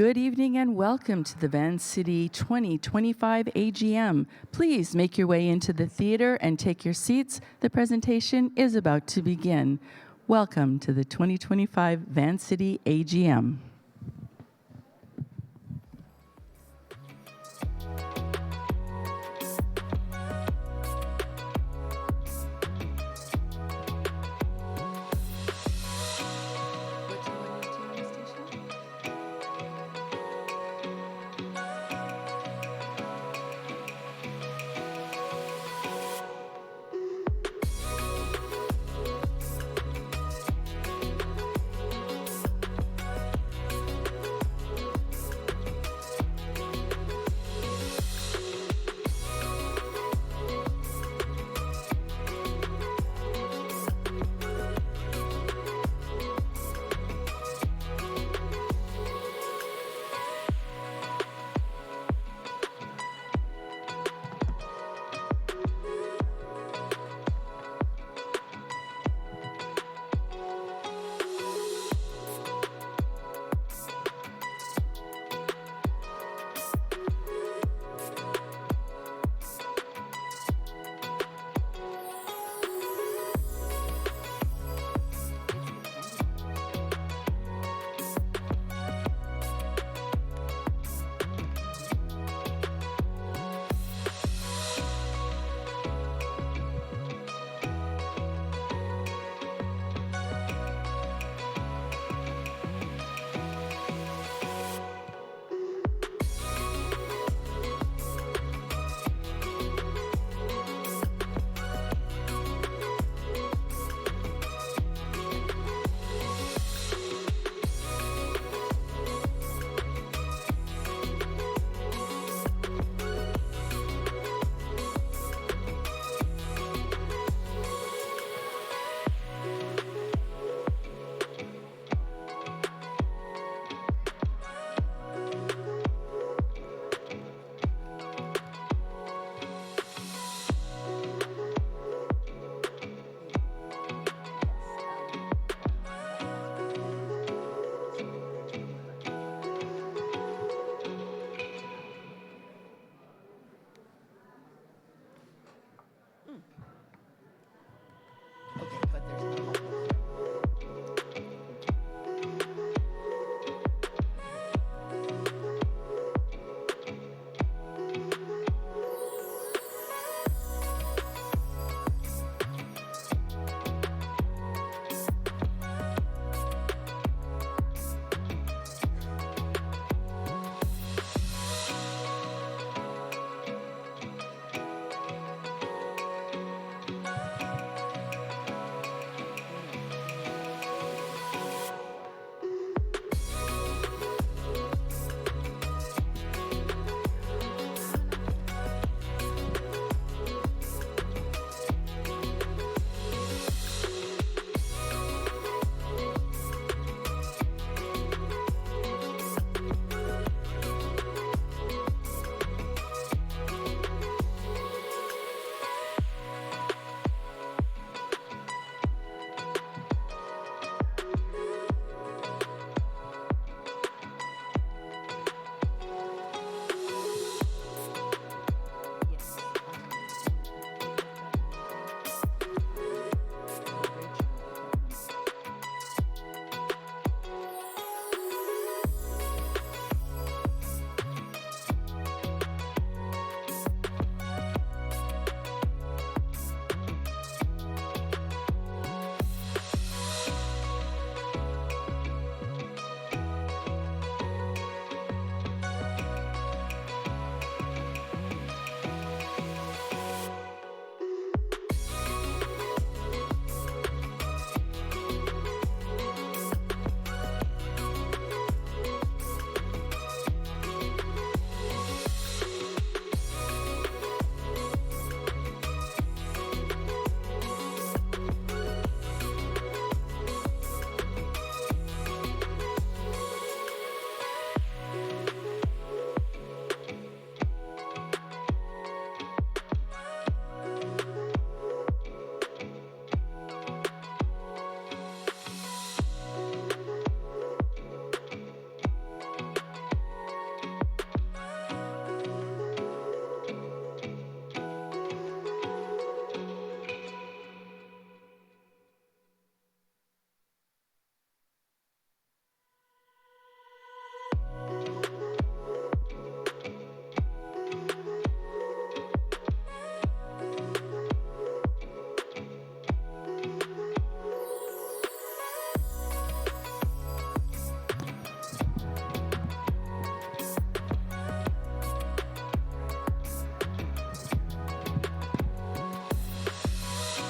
Good evening and welcome to the Vancity 2025 AGM. Please make your way into the theater and take your seats. The presentation is about to begin. Welcome to the 2025 Vancity AGM.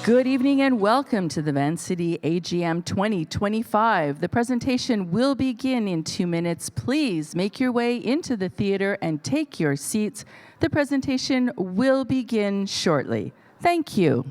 Good evening and welcome to the Vancity AGM 2025. The presentation will begin in 2 minutes. Please make your way into the theater and take your seats. The presentation will begin shortly. Thank you.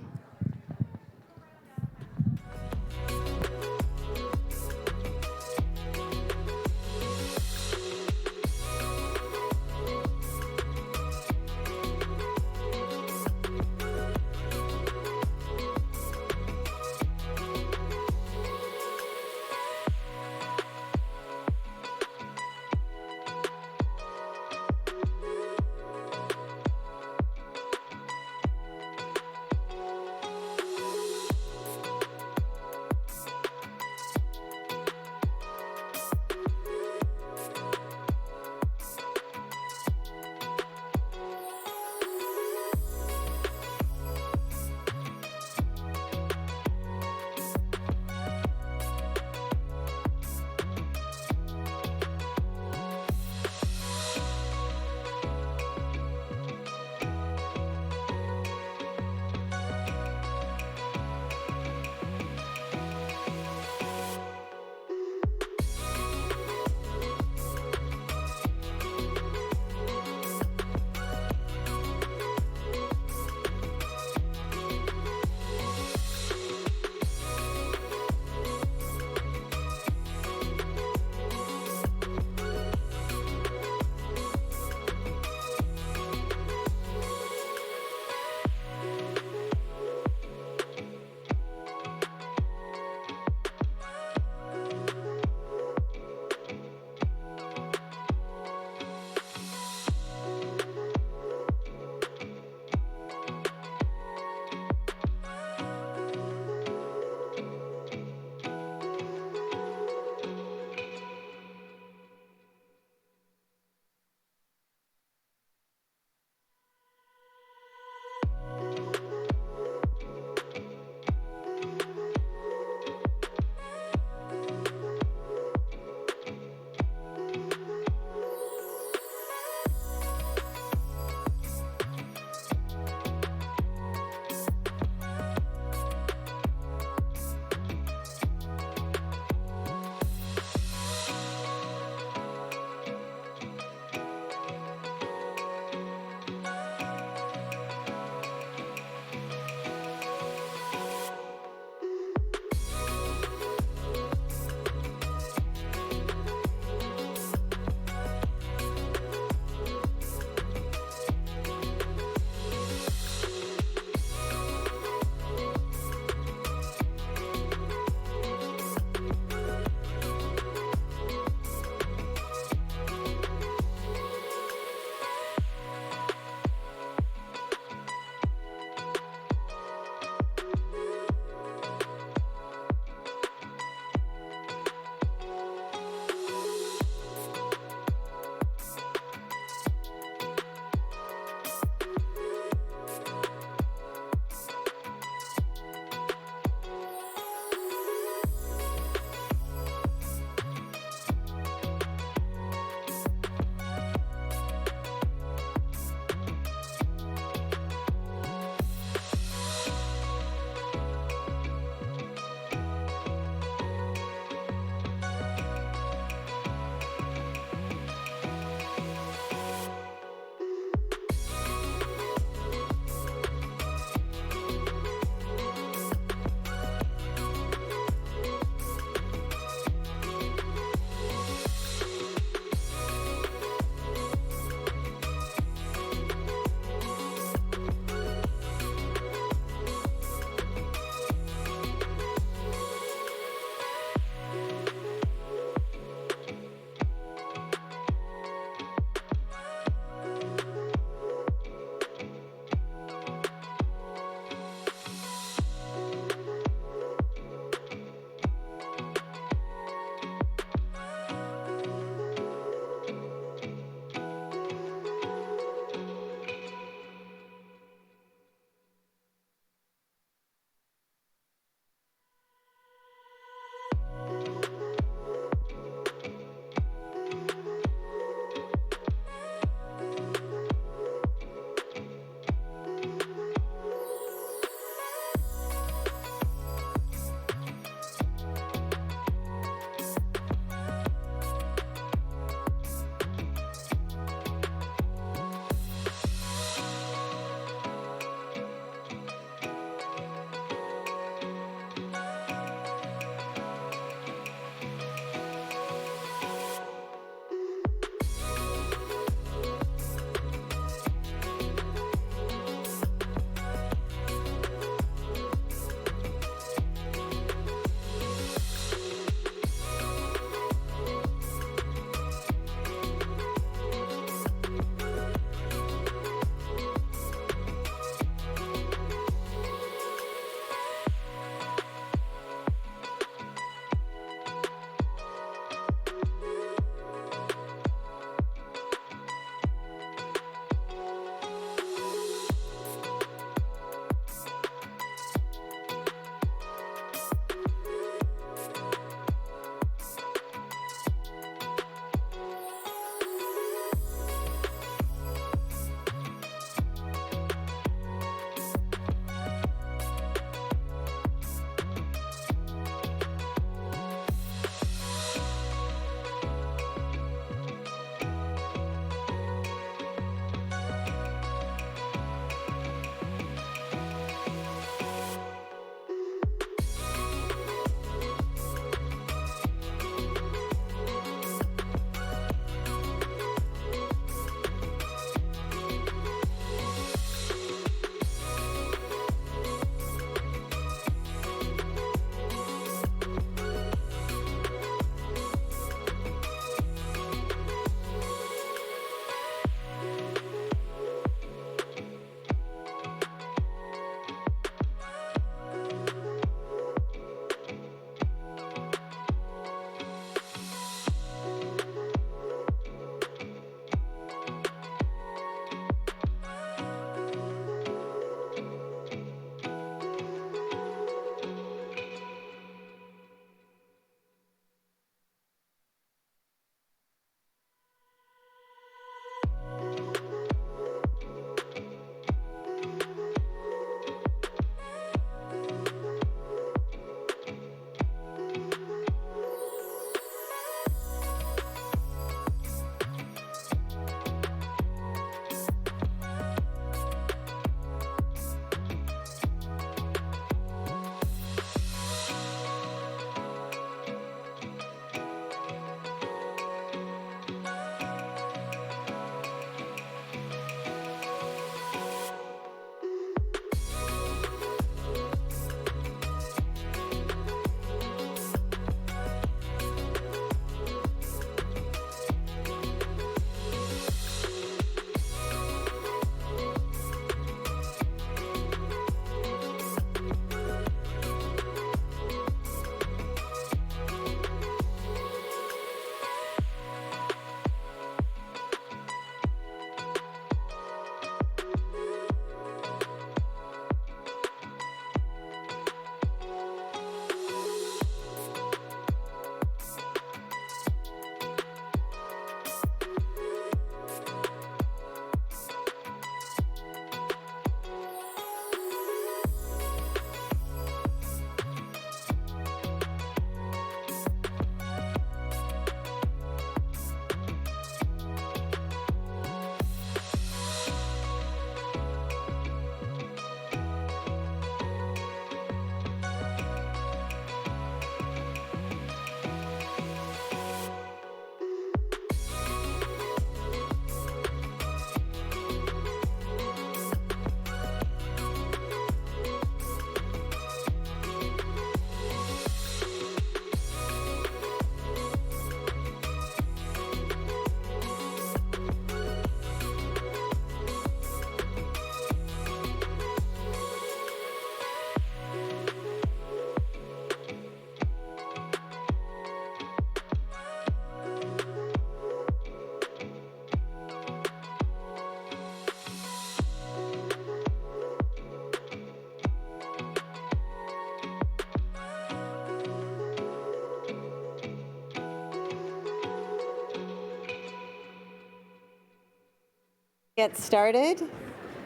Get started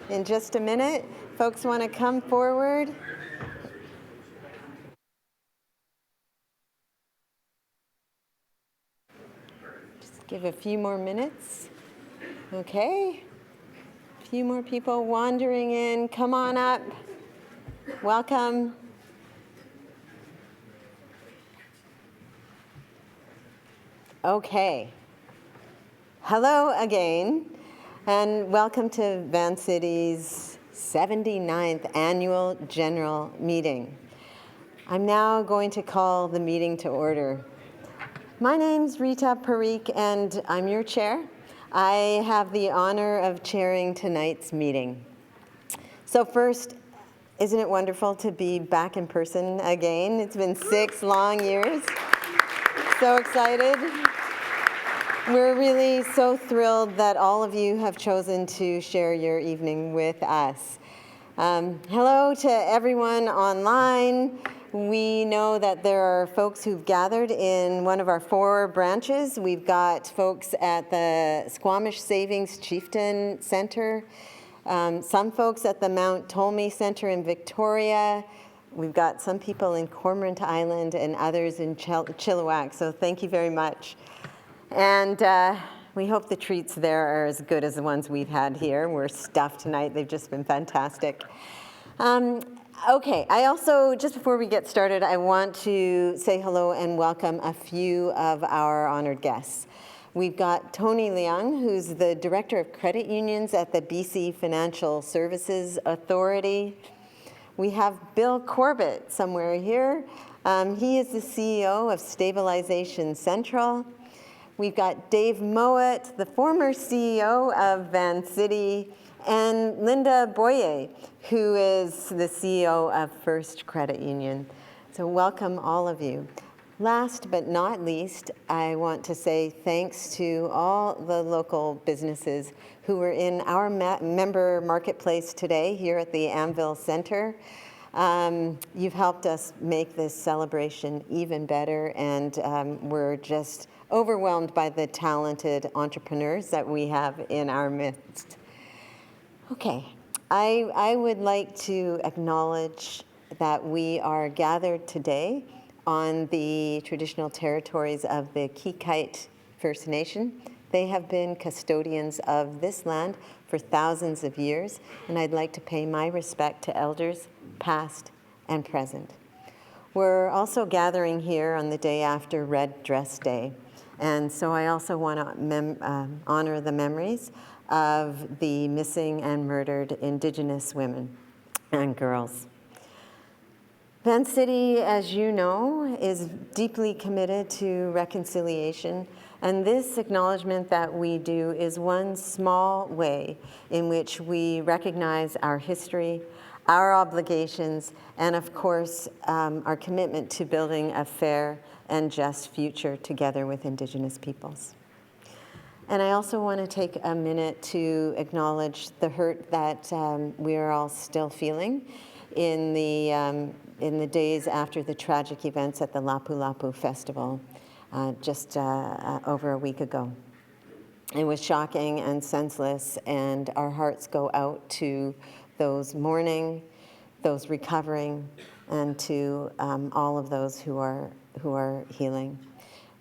in just a minute. Folks want to come forward. Just give a few more minutes. Okay. A few more people wandering in. Come on up. Welcome. Okay. Hello again, and welcome to Vancity's 79th Annual General Meeting. I'm now going to call the meeting to order. My name's Rita Parikh, and I'm your chair. I have the honor of chairing tonight's meeting. So first, isn't it wonderful to be back in person again? It's been 6 long years. So excited. We're really so thrilled that all of you have chosen to share your evening with us. Hello to everyone online. We know that there are folks who've gathered in one of our 4 branches. We've got folks at the Squamish Savings Chieftain Center, some folks at the Mount Ptolemy Center in Victoria. We've got some people in Cormorant Island and others in Chilliwack, so thank you very much. And we hope the treats there are as good as the ones we've had here. We're stuffed tonight. They've just been fantastic. Okay, I also, just before we get started, I want to say hello and welcome a few of our honored guests. We've got Tony Leung, who's the Director of Credit Unions at the BC Financial Services Authority. We have Bill Corbett somewhere here. He is the CEO of Stabilization Central. We've got Dave Mowat, the former CEO of Vancity, and Linda Boyer, who is the CEO of First Credit Union. So welcome all of you. Last but not least, I want to say thanks to all the local businesses who were in our member marketplace today here at the Anvil Center. You've helped us make this celebration even better, and we're just overwhelmed by the talented entrepreneurs that we have in our midst. Okay, I would like to acknowledge that we are gathered today on the traditional territories of the Kikite First Nation. They have been custodians of this land for thousands of years, and I'd like to pay my respect to elders past and present. We're also gathering here on the day after Red Dress Day, and so I also want to honor the memories of the missing and murdered Indigenous women and girls. Vancity, as you know, is deeply committed to reconciliation, and this acknowledgement that we do is one small way in which we recognize our history, our obligations, and of course, our commitment to building a fair and just future together with Indigenous peoples. And I also want to take a minute to acknowledge the hurt that we are all still feeling in the days after the tragic events at the Lapu Lapu Festival just over a week ago. It was shocking and senseless, and our hearts go out to those mourning, those recovering, and to all of those who are healing.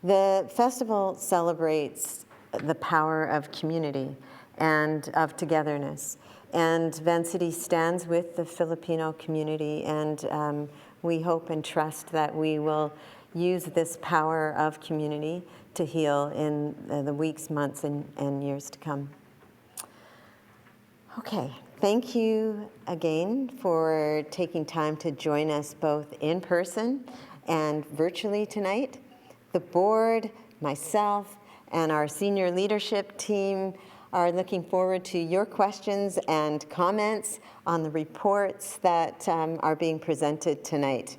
The festival celebrates the power of community and of togetherness. And Vancity stands with the Filipino community, and we hope and trust that we will use this power of community to heal in the weeks, months, and years to come. Okay, thank you again for taking time to join us both in person and virtually tonight. The board, myself, and our senior leadership team are looking forward to your questions and comments on the reports that are being presented tonight.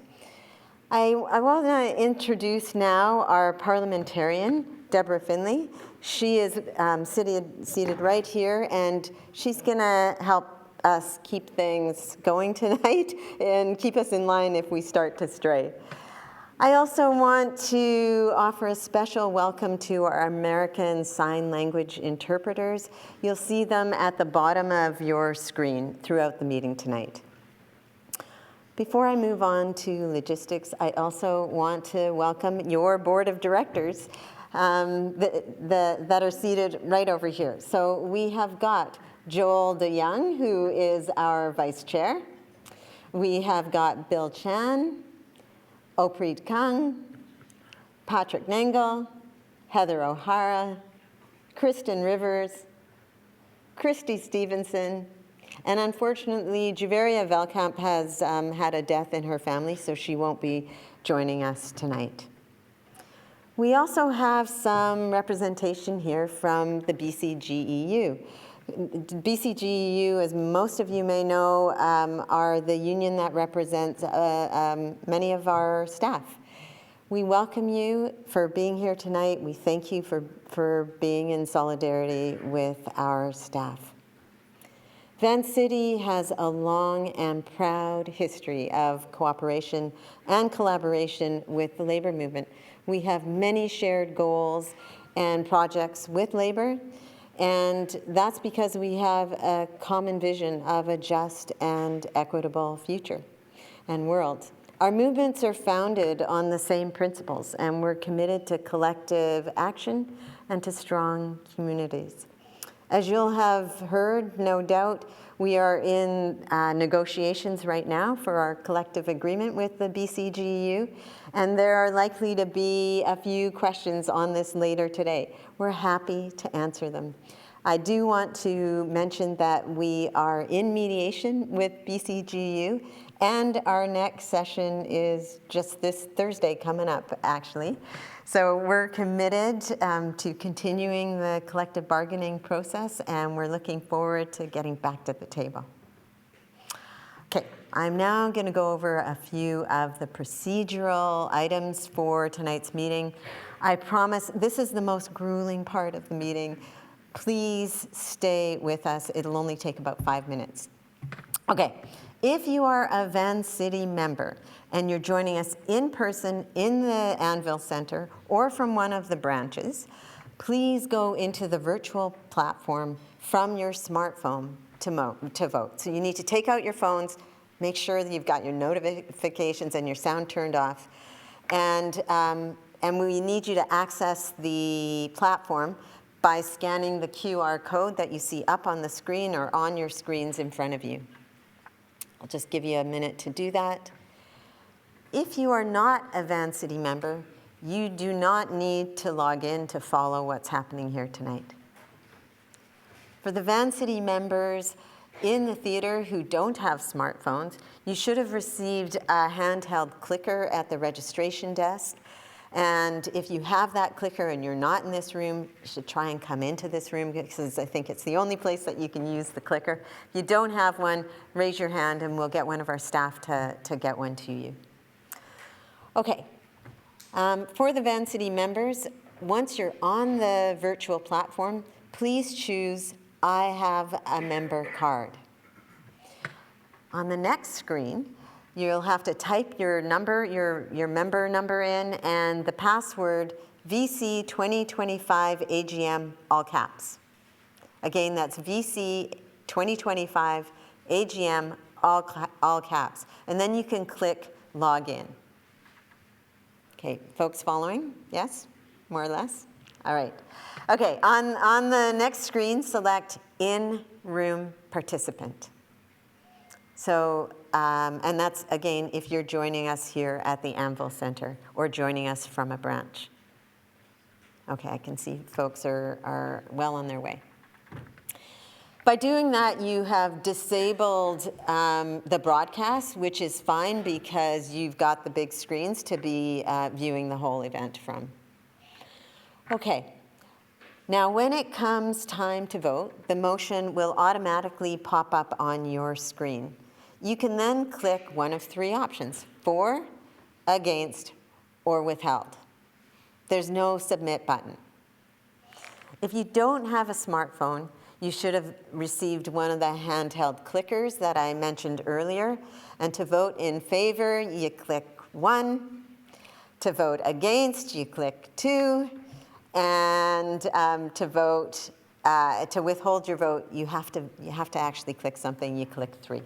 I want to introduce now our parliamentarian, Deborah Finley. She is seated right here, and she's going to help us keep things going tonight and keep us in line if we start to stray. I also want to offer a special welcome to our American Sign Language interpreters. You'll see them at the bottom of your screen throughout the meeting tonight. Before I move on to logistics, I also want to welcome your board of directors that are seated right over here. So we have got Joel DeYoung, who is our vice chair. We have got Bill Chan, Opreet Kang, Patrick Nangle, Heather O'Hara, Kristen Rivers, Christy Stevenson, and unfortunately, Juveria Velkamp has had a death in her family, so she won't be joining us tonight. We also have some representation here from the BCGEU. BCGEU, as most of you may know, are the union that represents many of our staff. We welcome you for being here tonight. We thank you for being in solidarity with our staff. Vancity has a long and proud history of cooperation and collaboration with the labor movement. We have many shared goals and projects with labor, and that's because we have a common vision of a just and equitable future and world. Our movements are founded on the same principles, and we're committed to collective action and to strong communities. As you'll have heard, no doubt, we are in negotiations right now for our collective agreement with the BCGEU, and there are likely to be a few questions on this later today. We're happy to answer them. I do want to mention that we are in mediation with BCGEU, and our next session is just this Thursday coming up, actually. So we're committed to continuing the collective bargaining process, and we're looking forward to getting back to the table. Okay, I'm now going to go over a few of the procedural items for tonight's meeting. I promise this is the most grueling part of the meeting. Please stay with us. It'll only take about 5 minutes. Okay, if you are a Vancity member and you're joining us in person in the Anvil Center or from one of the branches, please go into the virtual platform from your smartphone to vote. So you need to take out your phones, make sure that you've got your notifications and your sound turned off, and we need you to access the platform by scanning the QR code that you see up on the screen or on your screens in front of you. I'll just give you a minute to do that. If you are not a Vancity member, you do not need to log in to follow what's happening here tonight. For the Vancity members in the theater who don't have smartphones, you should have received a handheld clicker at the registration desk. And if you have that clicker and you're not in this room, you should try and come into this room because I think it's the only place that you can use the clicker. If you don't have one, raise your hand and we'll get one of our staff to get one to you. Okay, for the Vancity members, once you're on the virtual platform, please choose I have a member card. On the next screen, you'll have to type your number, your member number in, and the password VC 2025 AGM, all caps. Again, that's VC 2025 AGM, all caps. And then you can click Login. Okay, folks following? Yes? More or less? All right. Okay, on the next screen, select In-Room Participant. So, and that's, again, if you're joining us here at the Anvil Center or joining us from a branch. Okay, I can see folks are well on their way. By doing that, you have disabled the broadcast, which is fine because you've got the big screens to be viewing the whole event from. Okay. Now, when it comes time to vote, the motion will automatically pop up on your screen. You can then click one of three options: for, against, or withheld. There's no submit button. If you don't have a smartphone, you should have received one of the handheld clickers that I mentioned earlier. And to vote in favor, you click 1. To vote against, you click 2. And to withhold your vote, you have to actually click something. You click 3.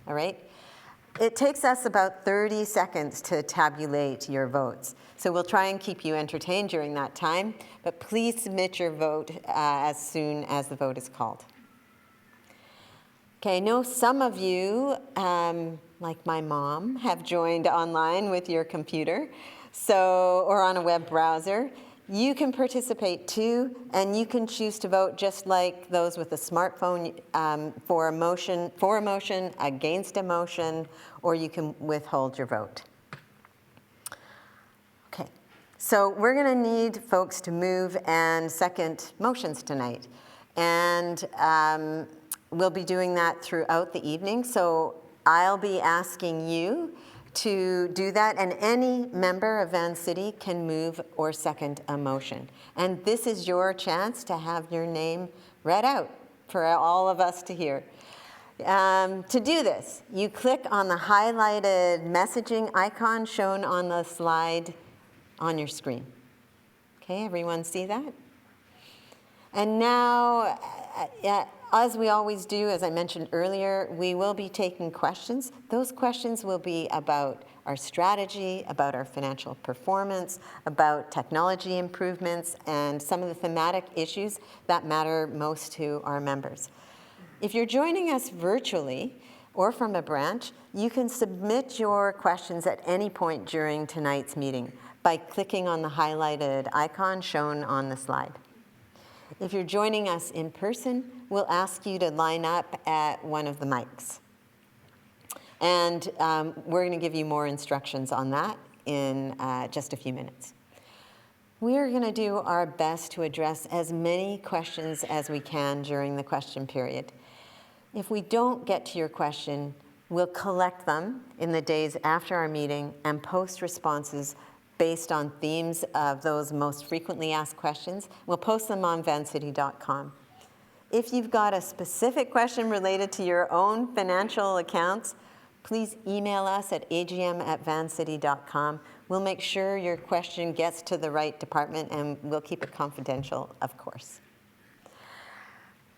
All right? It takes us about 30 seconds to tabulate your votes. So we'll try and keep you entertained during that time, but please submit your vote as soon as the vote is called. Okay, I know some of you, like my mom, have joined online with your computer, or on a web browser. You can participate too, and you can choose to vote just like those with a smartphone for a motion, against a motion, or you can withhold your vote. Okay, so we're going to need folks to move and second motions tonight. And we'll be doing that throughout the evening. So I'll be asking you to do that, and any member of Vancity can move or second a motion. And this is your chance to have your name read out for all of us to hear. To do this, you click on the highlighted messaging icon shown on the slide on your screen. Okay, everyone see that? And now, as we always do, as I mentioned earlier, we will be taking questions. Those questions will be about our strategy, about our financial performance, about technology improvements, and some of the thematic issues that matter most to our members. If you're joining us virtually or from a branch, you can submit your questions at any point during tonight's meeting by clicking on the highlighted icon shown on the slide. If you're joining us in person, we'll ask you to line up at one of the mics. And we're going to give you more instructions on that in just a few minutes. We are going to do our best to address as many questions as we can during the question period. If we don't get to your question, we'll collect them in the days after our meeting and post responses based on themes of those most frequently asked questions. We'll post them on vancity.com. If you've got a specific question related to your own financial accounts, please email us at agm@vancity.com. We'll make sure your question gets to the right department, and we'll keep it confidential, of course.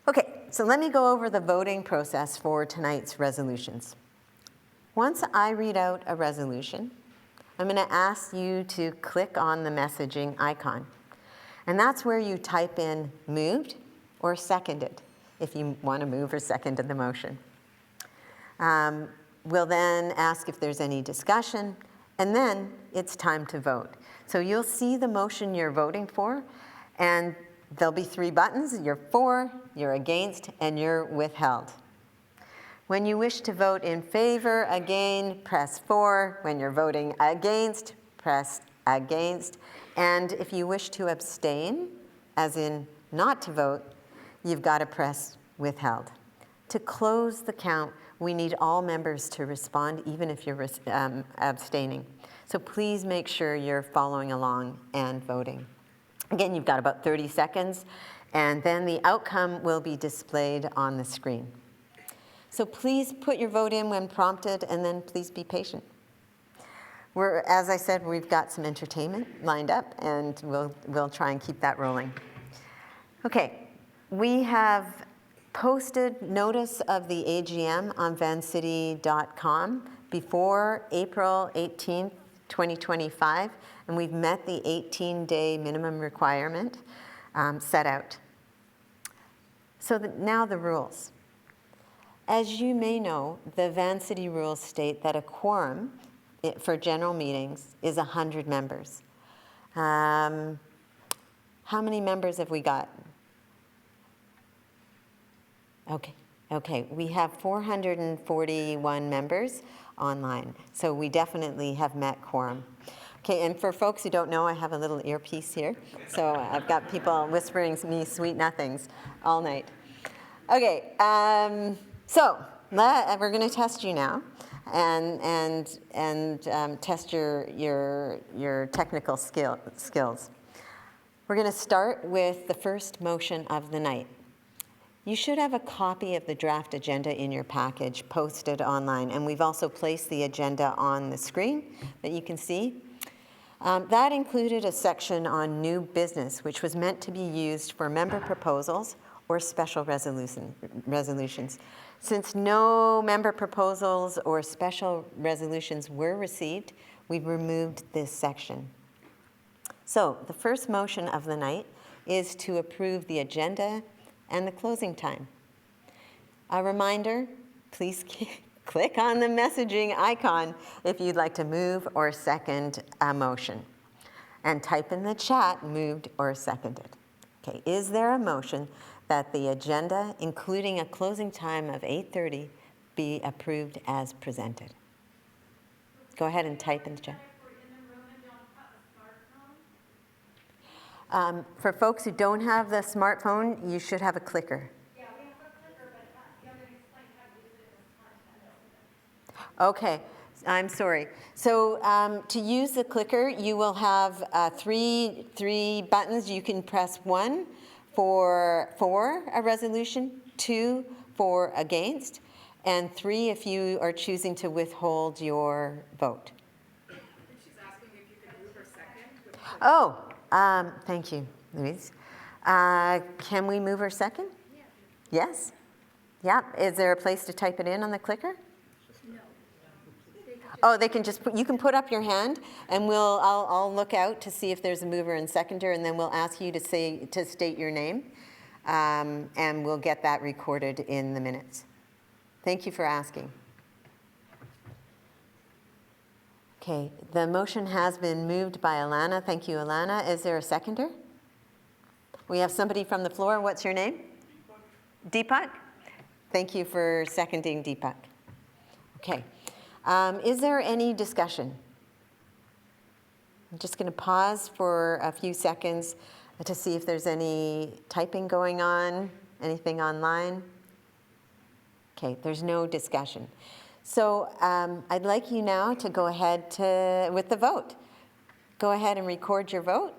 Okay, so let me go over the voting process for tonight's resolutions. Once I read out a resolution, I'm going to ask you to click on the messaging icon. And that's where you type in moved or seconded, if you want to move or second the motion. We'll then ask if there's any discussion, and then it's time to vote. So you'll see the motion you're voting for, and there'll be 3 buttons. You're for, you're against, and you're withheld. When you wish to vote in favor, again, press for. When you're voting against, press against. And if you wish to abstain, as in not to vote, you've got to press withheld. To close the count, we need all members to respond, even if you're abstaining. So please make sure you're following along and voting. Again, you've got about 30 seconds, and then the outcome will be displayed on the screen. So please put your vote in when prompted, and then please be patient. As I said, we've got some entertainment lined up, and we'll try and keep that rolling. Okay, we have posted notice of the AGM on vancity.com before April 18th, 2025, and we've met the 18-day minimum requirement set out. So now the rules. As you may know, the Vancity rules state that a quorum for general meetings is 100 members. How many members have we got? Okay, we have 441 members online, so we definitely have met quorum. Okay, and for folks who don't know, I have a little earpiece here, so I've got people whispering me sweet nothings all night. Okay, so we're going to test you now, and test your technical skills. We're going to start with the first motion of the night. You should have a copy of the draft agenda in your package posted online, and we've also placed the agenda on the screen that you can see. That included a section on new business, which was meant to be used for member proposals or special resolutions. Since no member proposals or special resolutions were received, we've removed this section. So the first motion of the night is to approve the agenda and the closing time. A reminder, please click on the messaging icon if you'd like to move or second a motion. And type in the chat, moved or seconded. Okay, is there a motion that the agenda, including a closing time of 8:30, be approved as presented? Go ahead and type in the chat. For folks who don't have the smartphone, you should have a clicker. Yeah, we have a clicker, but you haven't explained how to use it in this content. Okay, I'm sorry. So to use the clicker, you will have three buttons. You can press 1 for a resolution, 2 for against, and 3 if you are choosing to withhold your vote. She's asking if you could move her second. Oh, thank you, Louise. Can we move her second? Yeah. Yes? Yeah. Is there a place to type it in on the clicker? No. Oh, they can just you can put up your hand, and I'll look out to see if there's a mover and seconder, and then we'll ask you to state your name, and we'll get that recorded in the minutes. Thank you for asking. Okay, the motion has been moved by Alana. Thank you, Alana. Is there a seconder? We have somebody from the floor. What's your name? Deepak. Thank you for seconding, Deepak. Okay. Is there any discussion? I'm just going to pause for a few seconds to see if there's any typing going on, anything online. Okay, there's no discussion. So I'd like you now to go ahead with the vote. Go ahead and record your vote.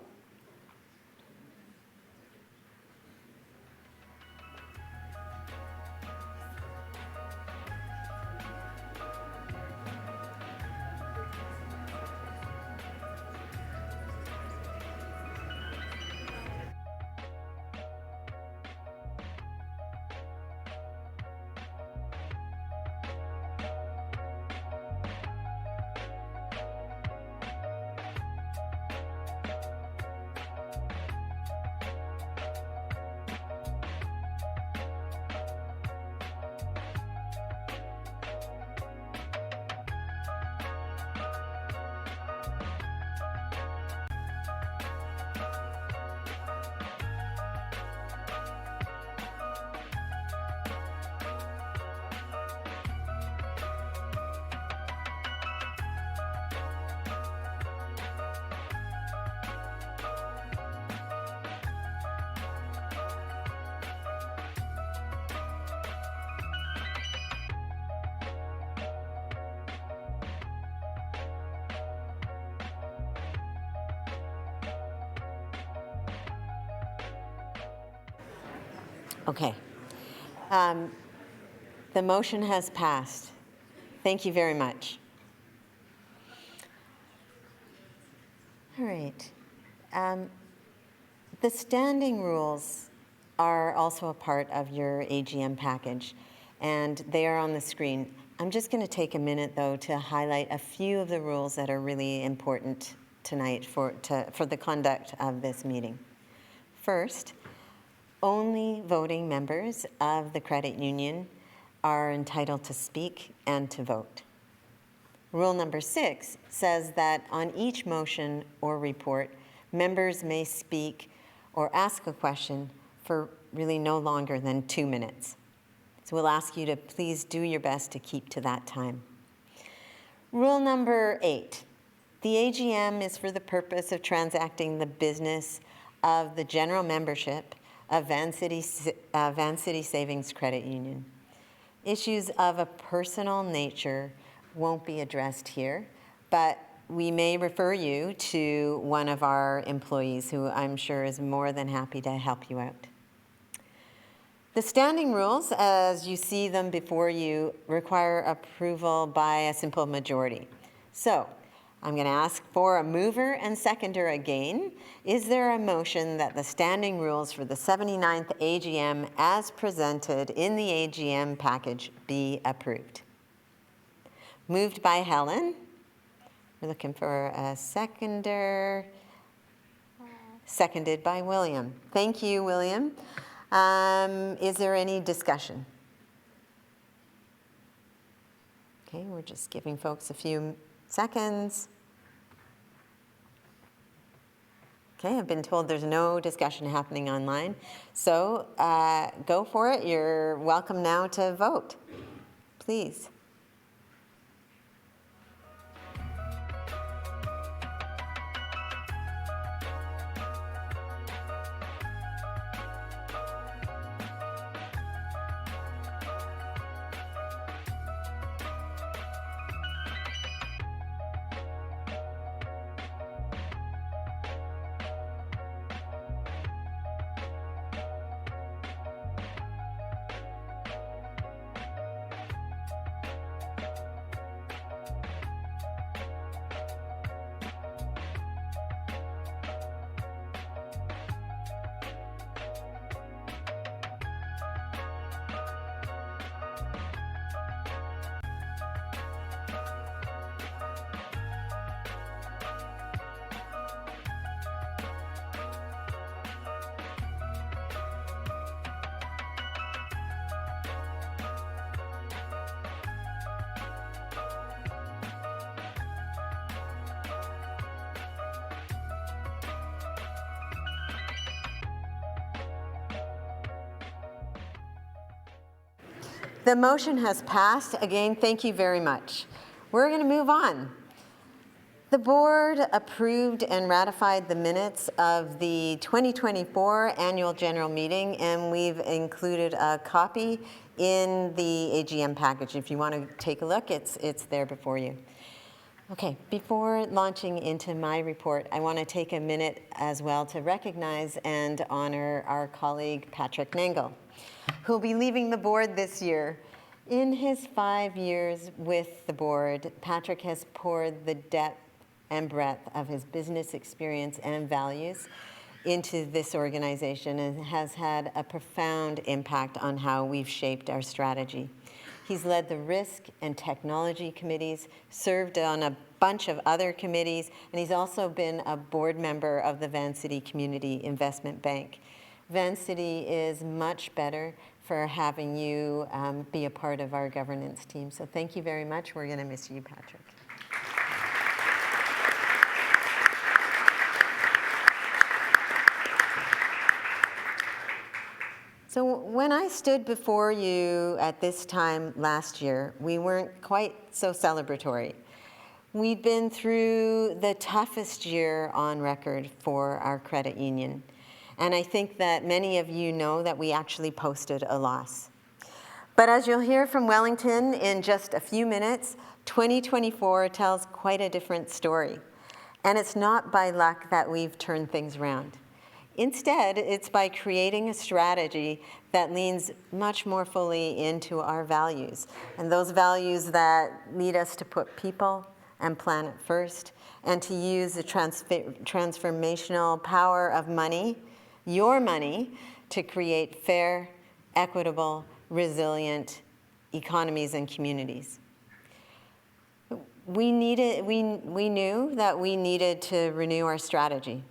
Okay. The motion has passed. Thank you very much. All right. The standing rules are also a part of your AGM package, and they are on the screen. I'm just going to take a minute, though, to highlight a few of the rules that are really important tonight for the conduct of this meeting. First, only voting members of the credit union are entitled to speak and to vote. Rule number 6 says that on each motion or report, members may speak or ask a question for really no longer than 2 minutes. So we'll ask you to please do your best to keep to that time. Rule number 8, the AGM is for the purpose of transacting the business of the general membership of Vancity Savings Credit Union. Issues of a personal nature won't be addressed here, but we may refer you to one of our employees who I'm sure is more than happy to help you out. The standing rules, as you see them before you, require approval by a simple majority. So I'm going to ask for a mover and seconder again. Is there a motion that the standing rules for the 79th AGM as presented in the AGM package be approved? Moved by Helen. We're looking for a seconder. Seconded by William. Thank you, William. Is there any discussion? Okay, we're just giving folks a few seconds. Okay, I've been told there's no discussion happening online. So go for it. You're welcome now to vote. Please. The motion has passed. Again, thank you very much. We're going to move on. The board approved and ratified the minutes of the 2024 annual general meeting, and we've included a copy in the AGM package. If you want to take a look, it's there before you. Okay, before launching into my report, I want to take a minute as well to recognize and honor our colleague Patrick Nangle, who'll be leaving the board this year. In his 5 years with the board, Patrick has poured the depth and breadth of his business experience and values into this organization and has had a profound impact on how we've shaped our strategy. He's led the risk and technology committees, served on a bunch of other committees, and he's also been a board member of the Vancity Community Investment Bank. Vancity is much better for having you be a part of our governance team. So thank you very much. We're going to miss you, Patrick. So when I stood before you at this time last year, we weren't quite so celebratory. We'd been through the toughest year on record for our credit union. And I think that many of you know that we actually posted a loss. But as you'll hear from Wellington in just a few minutes, 2024 tells quite a different story. And it's not by luck that we've turned things around. Instead, it's by creating a strategy that leans much more fully into our values, and those values that lead us to put people and planet first, and to use the transformational power of money, your money, to create fair, equitable, resilient economies and communities. We knew that we needed to renew our strategy.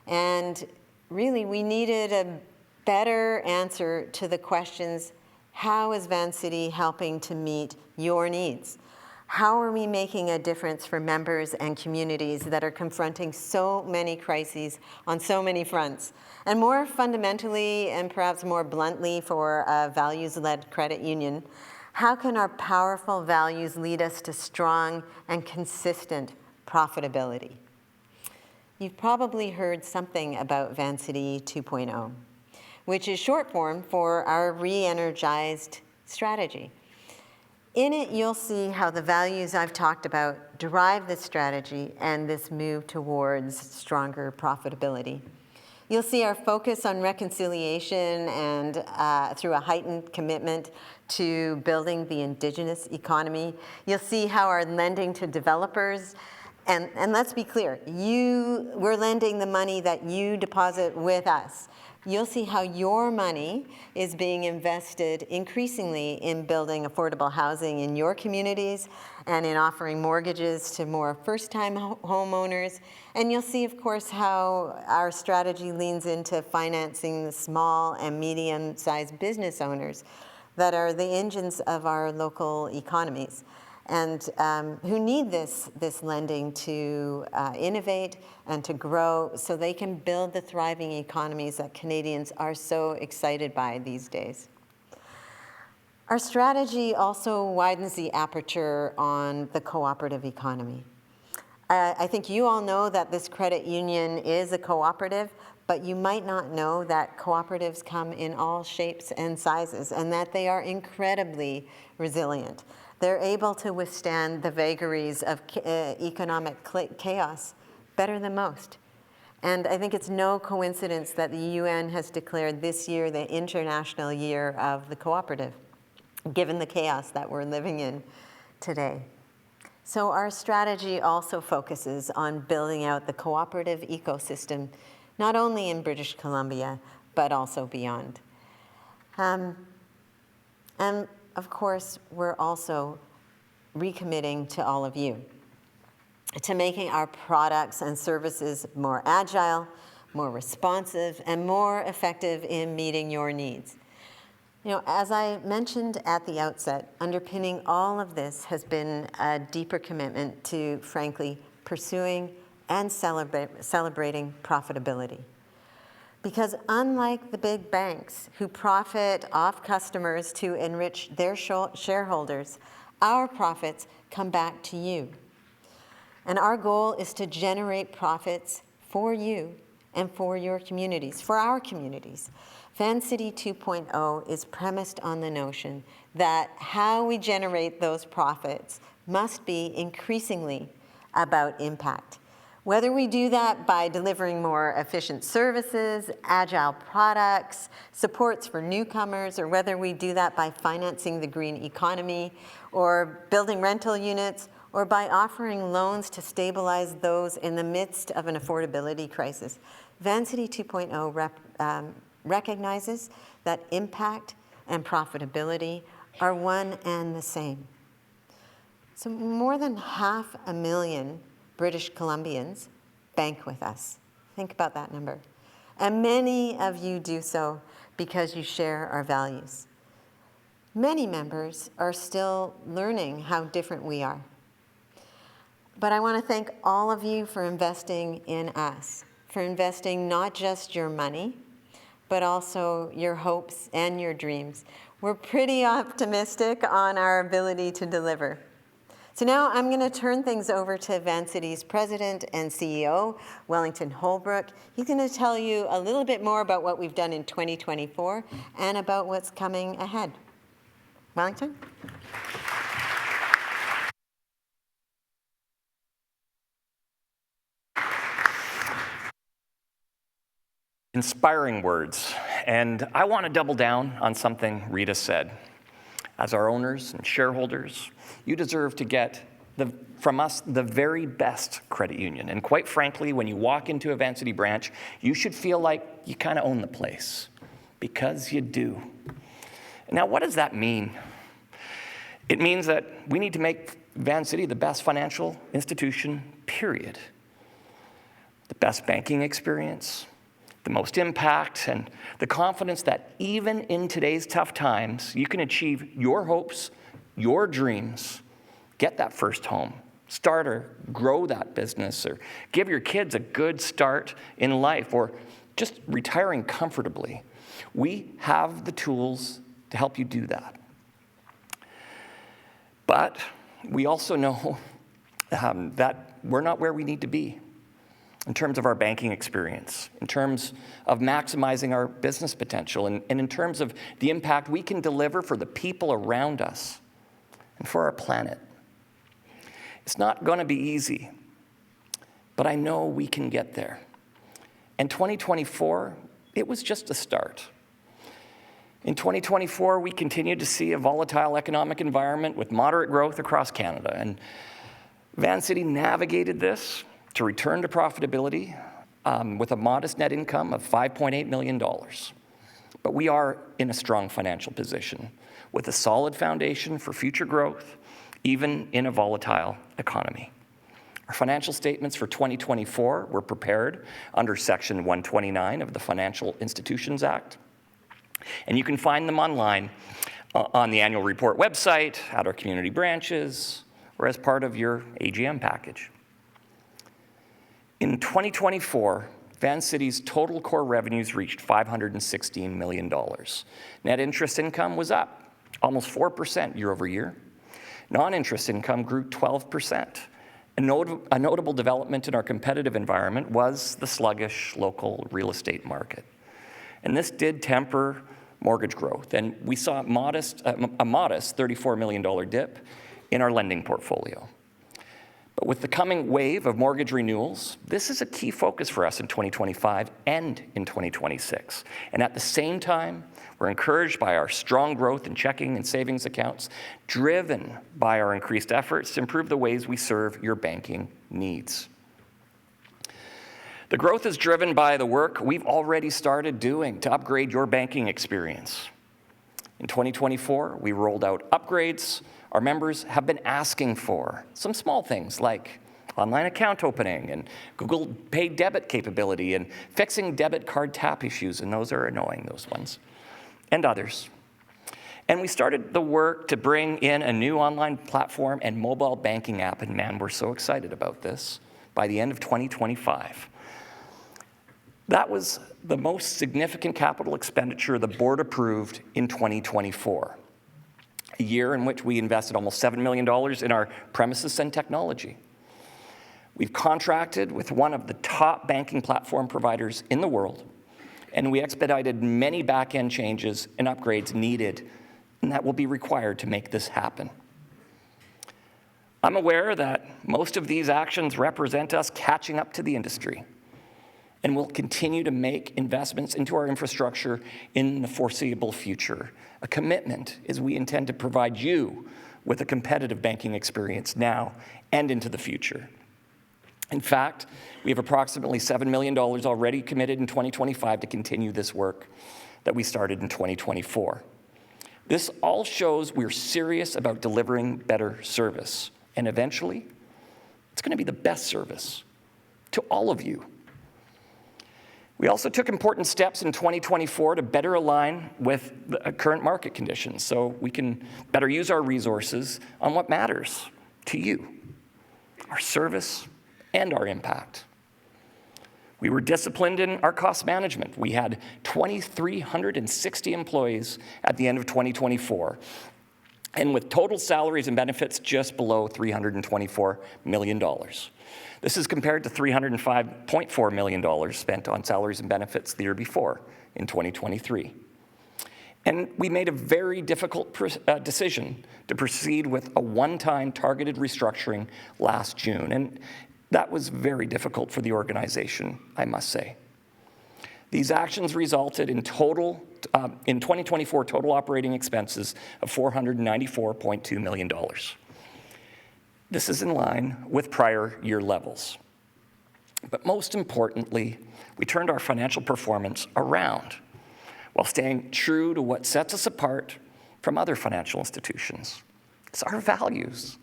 And really, we needed a better answer to the questions, how is Vancity helping to meet your needs? How are we making a difference for members and communities that are confronting so many crises on so many fronts? And more fundamentally, and perhaps more bluntly for a values-led credit union, how can our powerful values lead us to strong and consistent profitability? You've probably heard something about Vancity 2.0, which is short form for our re-energized strategy. In it, you'll see how the values I've talked about drive this strategy and this move towards stronger profitability. You'll see our focus on reconciliation and through a heightened commitment to building the Indigenous economy. You'll see how our lending to developers And let's be clear, we're lending the money that you deposit with us. You'll see how your money is being invested increasingly in building affordable housing in your communities and in offering mortgages to more first-time homeowners. And you'll see, of course, how our strategy leans into financing the small and medium-sized business owners that are the engines of our local economies, and who need this lending to innovate and to grow so they can build the thriving economies that Canadians are so excited by these days. Our strategy also widens the aperture on the cooperative economy. I think you all know that this credit union is a cooperative, but you might not know that cooperatives come in all shapes and sizes and that they are incredibly resilient. They're able to withstand the vagaries of economic chaos better than most. And I think it's no coincidence that the UN has declared this year the International Year of the Cooperative, given the chaos that we're living in today. So our strategy also focuses on building out the cooperative ecosystem, not only in British Columbia, but also beyond. And of course, we're also recommitting to all of you, to making our products and services more agile, more responsive, and more effective in meeting your needs. You know, as I mentioned at the outset, underpinning all of this has been a deeper commitment to, frankly, pursuing and celebrating profitability. Because unlike the big banks who profit off customers to enrich their shareholders, our profits come back to you. And our goal is to generate profits for you and for your communities, for our communities. Vancity 2.0 is premised on the notion that how we generate those profits must be increasingly about impact. Whether we do that by delivering more efficient services, agile products, supports for newcomers, or whether we do that by financing the green economy, or building rental units, or by offering loans to stabilize those in the midst of an affordability crisis. Vancity 2.0 recognizes that impact and profitability are one and the same. So more than 500,000 British Columbians bank with us. Think about that number. And many of you do so because you share our values. Many members are still learning how different we are. But I want to thank all of you for investing in us, for investing not just your money, but also your hopes and your dreams. We're pretty optimistic on our ability to deliver. So now I'm going to turn things over to Vancity's president and CEO, Wellington Holbrook. He's going to tell you a little bit more about what we've done in 2024 and about what's coming ahead. Wellington? Inspiring words, and I want to double down on something Rita said. As our owners and shareholders, you deserve to get from us the very best credit union. And quite frankly, when you walk into a Vancity branch, you should feel like you kind of own the place, because you do. Now, what does that mean? It means that we need to make Vancity the best financial institution, period. The best banking experience, the most impact, and the confidence that even in today's tough times, you can achieve your hopes, your dreams, get that first home, start or grow that business, or give your kids a good start in life, or just retiring comfortably. We have the tools to help you do that. But we also know that we're not where we need to be in terms of our banking experience, in terms of maximizing our business potential, and in terms of the impact we can deliver for the people around us and for our planet. It's not going to be easy, but I know we can get there. And 2024, it was just a start. In 2024, we continued to see a volatile economic environment with moderate growth across Canada. And Vancity navigated this to return to profitability with a modest net income of $5.8 million. But we are in a strong financial position with a solid foundation for future growth, even in a volatile economy. Our financial statements for 2024 were prepared under Section 129 of the Financial Institutions Act, and you can find them online on the annual report website, at our community branches, or as part of your AGM package. In 2024, Vancity's total core revenues reached $516 million. Net interest income was up almost 4% year over year. Non-interest income grew 12%. A notable development in our competitive environment was the sluggish local real estate market. And this did temper mortgage growth, and we saw a modest $34 million dip in our lending portfolio. But with the coming wave of mortgage renewals, this is a key focus for us in 2025 and in 2026. And at the same time, we're encouraged by our strong growth in checking and savings accounts, driven by our increased efforts to improve the ways we serve your banking needs. The growth is driven by the work we've already started doing to upgrade your banking experience. In 2024, we rolled out upgrades our members have been asking for. Some small things like online account opening and Google Pay debit capability and fixing debit card tap issues, and those are annoying, those ones, and others. And we started the work to bring in a new online platform and mobile banking app, and man, we're so excited about this, by the end of 2025. That was the most significant capital expenditure the board approved in 2024, a year in which we invested almost $7 million in our premises and technology. We've contracted with one of the top banking platform providers in the world, and we expedited many back-end changes and upgrades needed, and that will be required to make this happen. I'm aware that most of these actions represent us catching up to the industry, and we'll continue to make investments into our infrastructure in the foreseeable future. A commitment is we intend to provide you with a competitive banking experience now and into the future. In fact, we have approximately $7 million already committed in 2025 to continue this work that we started in 2024. This all shows we're serious about delivering better service, and eventually, it's going to be the best service to all of you. We also took important steps in 2024 to better align with the current market conditions so we can better use our resources on what matters to you, our service and our impact. We were disciplined in our cost management. We had 2,360 employees at the end of 2024, and with total salaries and benefits just below $324 million. This is compared to $305.4 million spent on salaries and benefits the year before, in 2023. And we made a very difficult decision to proceed with a one-time targeted restructuring last June, and that was very difficult for the organization, I must say. These actions resulted in 2024 total operating expenses of $494.2 million. This is in line with prior year levels. But most importantly, we turned our financial performance around while staying true to what sets us apart from other financial institutions. It's our values.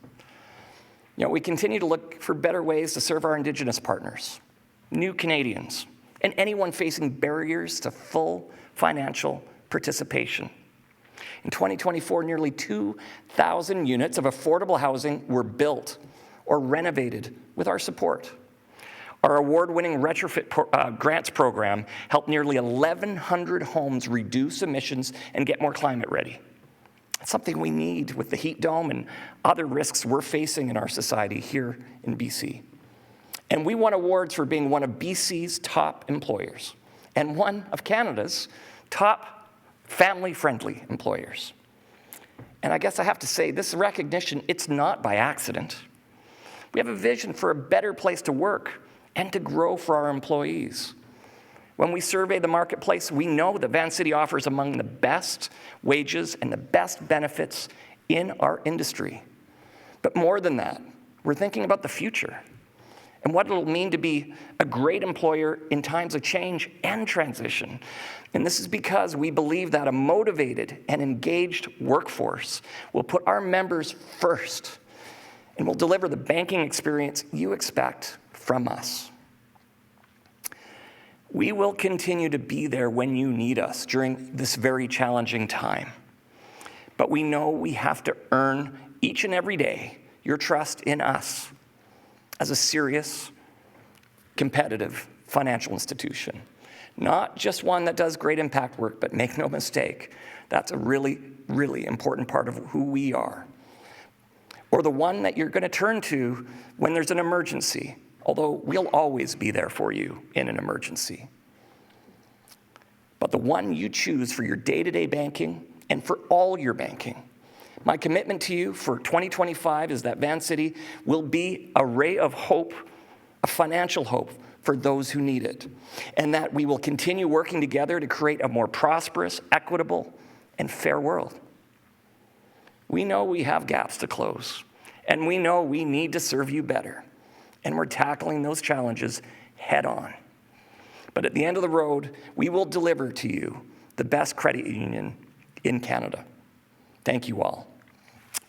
We continue to look for better ways to serve our Indigenous partners, new Canadians, and anyone facing barriers to full financial participation. In 2024, nearly 2,000 units of affordable housing were built or renovated with our support. Our award-winning retrofit grants program helped nearly 1,100 homes reduce emissions and get more climate ready. It's something we need with the heat dome and other risks we're facing in our society here in BC. And we won awards for being one of BC's top employers and one of Canada's top family-friendly employers. And I guess I have to say, this recognition, it's not by accident. We have a vision for a better place to work and to grow for our employees. When we survey the marketplace, we know that Vancity offers among the best wages and the best benefits in our industry. But more than that, We're thinking about the future and what it'll mean to be a great employer in times of change and transition. And this is because we believe that a motivated and engaged workforce will put our members first and will deliver the banking experience you expect from us. We will continue to be there when you need us during this very challenging time. But we know we have to earn each and every day your trust in us as a serious, competitive financial institution. Not just one that does great impact work, but make no mistake, that's a really, really important part of who we are. Or the one that you're going to turn to when there's an emergency, although we'll always be there for you in an emergency. But the one you choose for your day-to-day banking and for all your banking. My commitment to you for 2025 is that Vancity will be a ray of hope, a financial hope for those who need it, and that we will continue working together to create a more prosperous, equitable, and fair world. We know we have gaps to close, and we know we need to serve you better, and we're tackling those challenges head on. But at the end of the road, we will deliver to you the best credit union in Canada. Thank you all.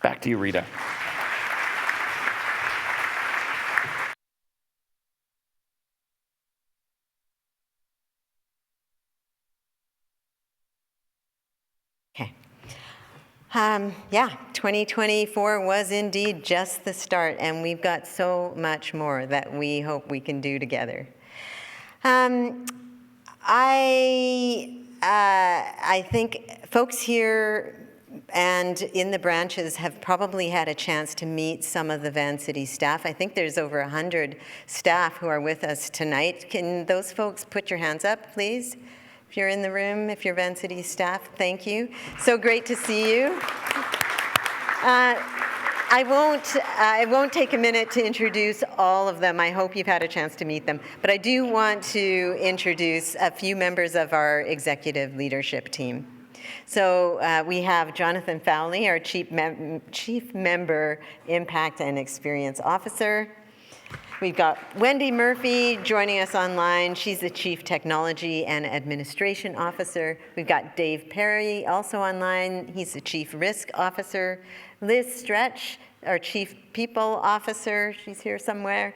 Back to you, Rita. Okay. 2024 was indeed just the start, and we've got so much more that we hope we can do together. I think folks here and in the branches have probably had a chance to meet some of the Vancity staff. I think there's over 100 staff who are with us tonight. Can those folks put your hands up, please? If you're in the room, if you're Vancity staff, thank you. So great to see you. I won't take a minute to introduce all of them. I hope you've had a chance to meet them. But I do want to introduce a few members of our executive leadership team. So we have Jonathan Fowley, our Chief Member Impact and Experience Officer. We've got Wendy Murphy joining us online. She's the Chief Technology and Administration Officer. We've got Dave Perry also online. He's the Chief Risk Officer. Liz Stretch, our Chief People Officer. She's here somewhere.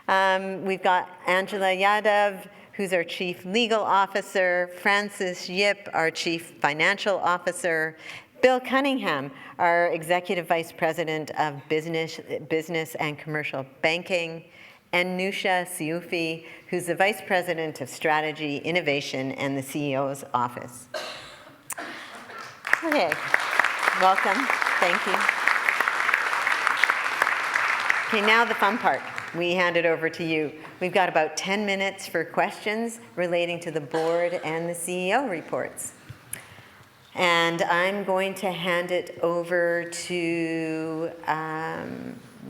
We've got Angela Yadav, who's our Chief Legal Officer. Francis Yip, our Chief Financial Officer. Bill Cunningham, our Executive Vice President of Business and Commercial Banking. And Nusha Siufi, who's the Vice President of Strategy, Innovation, and the CEO's Office. Okay, welcome, thank you. Okay, now the fun part. We hand it over to you. We've got about 10 minutes for questions relating to the board and the CEO reports. And I'm going to hand it over to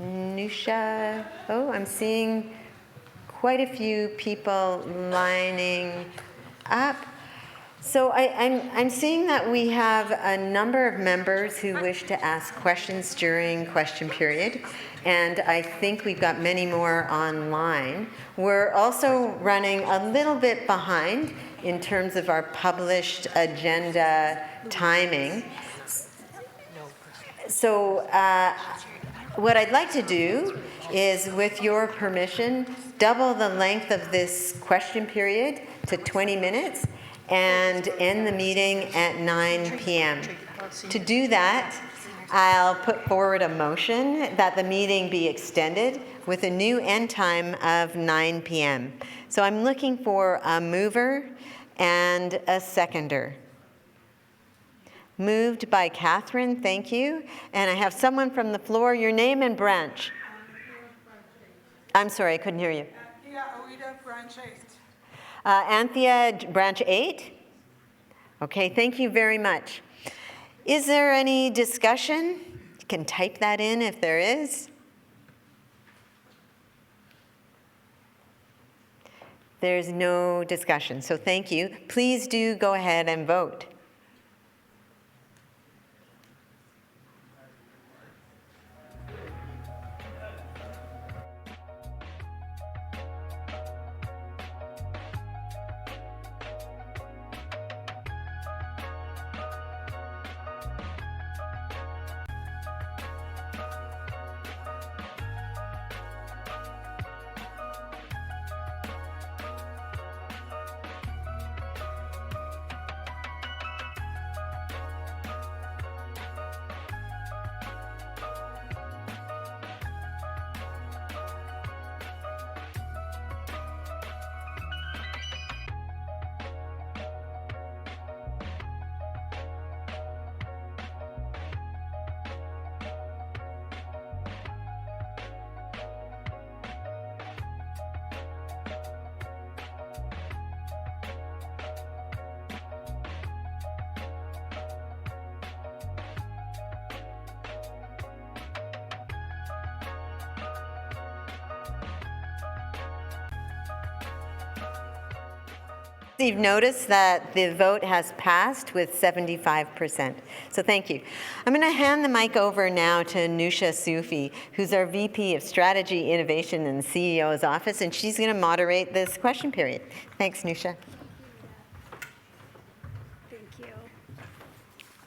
Nusha. Oh, I'm seeing quite a few people lining up. So I'm seeing that we have a number of members who wish to ask questions during question period, and I think we've got many more online. We're also running a little bit behind in terms of our published agenda timing. So what I'd like to do is, with your permission, double the length of this question period to 20 minutes and end the meeting at 9 p.m. To do that, I'll put forward a motion that the meeting be extended with a new end time of 9 p.m. So I'm looking for a mover and a seconder. Moved by Catherine, thank you. And I have someone from the floor. Your name and branch. I'm sorry, I couldn't hear you. Yeah, Oida, branch 8. Anthea, branch 8? Okay, thank you very much. Is there any discussion? You can type that in if there is. There's no discussion, so thank you. Please do go ahead and vote. You've noticed that the vote has passed with 75%. So thank you. I'm going to hand the mic over now to Nusha Sufi, who's our VP of Strategy, Innovation in the CEO's office, and she's going to moderate this question period. Thanks, Nusha.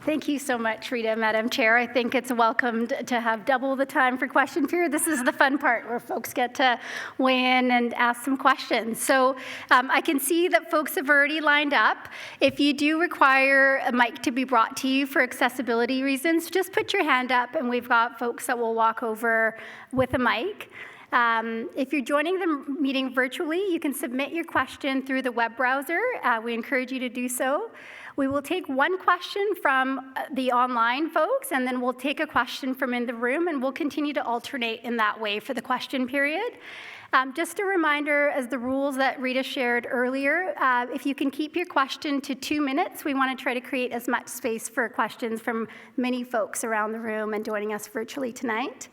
Thank you so much, Rita, Madam Chair. I think it's welcomed to have double the time for question period. This is the fun part where folks get to weigh in and ask some questions. So I can see that folks have already lined up. If you do require a mic to be brought to you for accessibility reasons, just put your hand up and we've got folks that will walk over with a mic. If you're joining the meeting virtually, you can submit your question through the web browser. We encourage you to do so. We will take one question from the online folks, and then we'll take a question from in the room, and we'll continue to alternate in that way for the question period. Just a reminder, as the rules that Rita shared earlier, if you can keep your question to 2 minutes, we want to try to create as much space for questions from many folks around the room and joining us virtually tonight.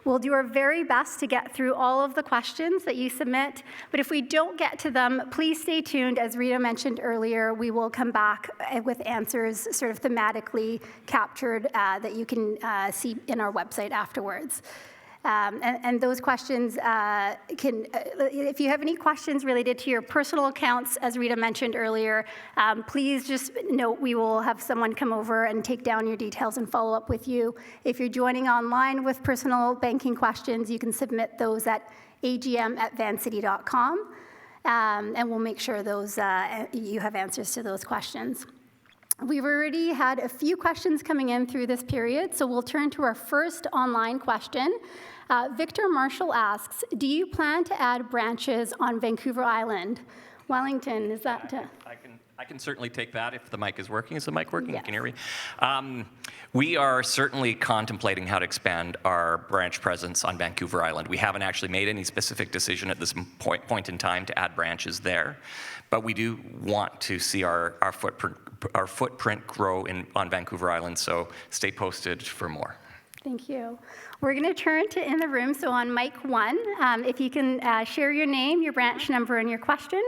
We'll do our very best to get through all of the questions that you submit, but if we don't get to them, please stay tuned. As Rita mentioned earlier, we will come back with answers sort of thematically captured that you can see in our website afterwards. And those questions if you have any questions related to your personal accounts, as Rita mentioned earlier, please just note we will have someone come over and take down your details and follow up with you. If you're joining online with personal banking questions, you can submit those at agm@vancity.com, and we'll make sure those you have answers to those questions. We've already had a few questions coming in through this period, so we'll turn to our first online question. Victor Marshall asks, do you plan to add branches on Vancouver Island? Wellington, is that... I can certainly take that if the mic is working. Is the mic working? Yes. Can you hear me? We are certainly contemplating how to expand our branch presence on Vancouver Island. We haven't actually made any specific decision at this point in time to add branches there, but we do want to see our footprint grow on Vancouver Island, so stay posted for more. Thank you. We're going to turn to in the room, so on mic 1, if you can share your name, your branch number, and your question.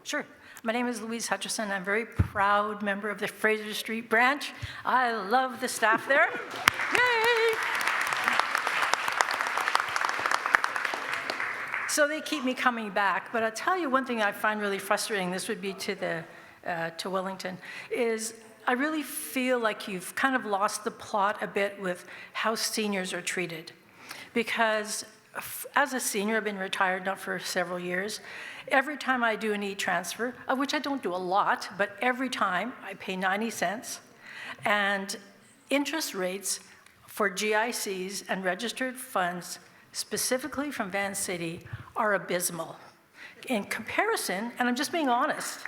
Sure. My name is Louise Hutchison. I'm a very proud member of the Fraser Street branch. I love the staff there. Yay! So they keep me coming back. But I'll tell you one thing I find really frustrating, this would be to Wellington, is I really feel like you've kind of lost the plot a bit with how seniors are treated. Because as a senior, I've been retired now for several years. Every time I do an e-transfer, of which I don't do a lot, but every time I pay 90 cents. And interest rates for GICs and registered funds, specifically from Vancity, are abysmal. In comparison, and I'm just being honest,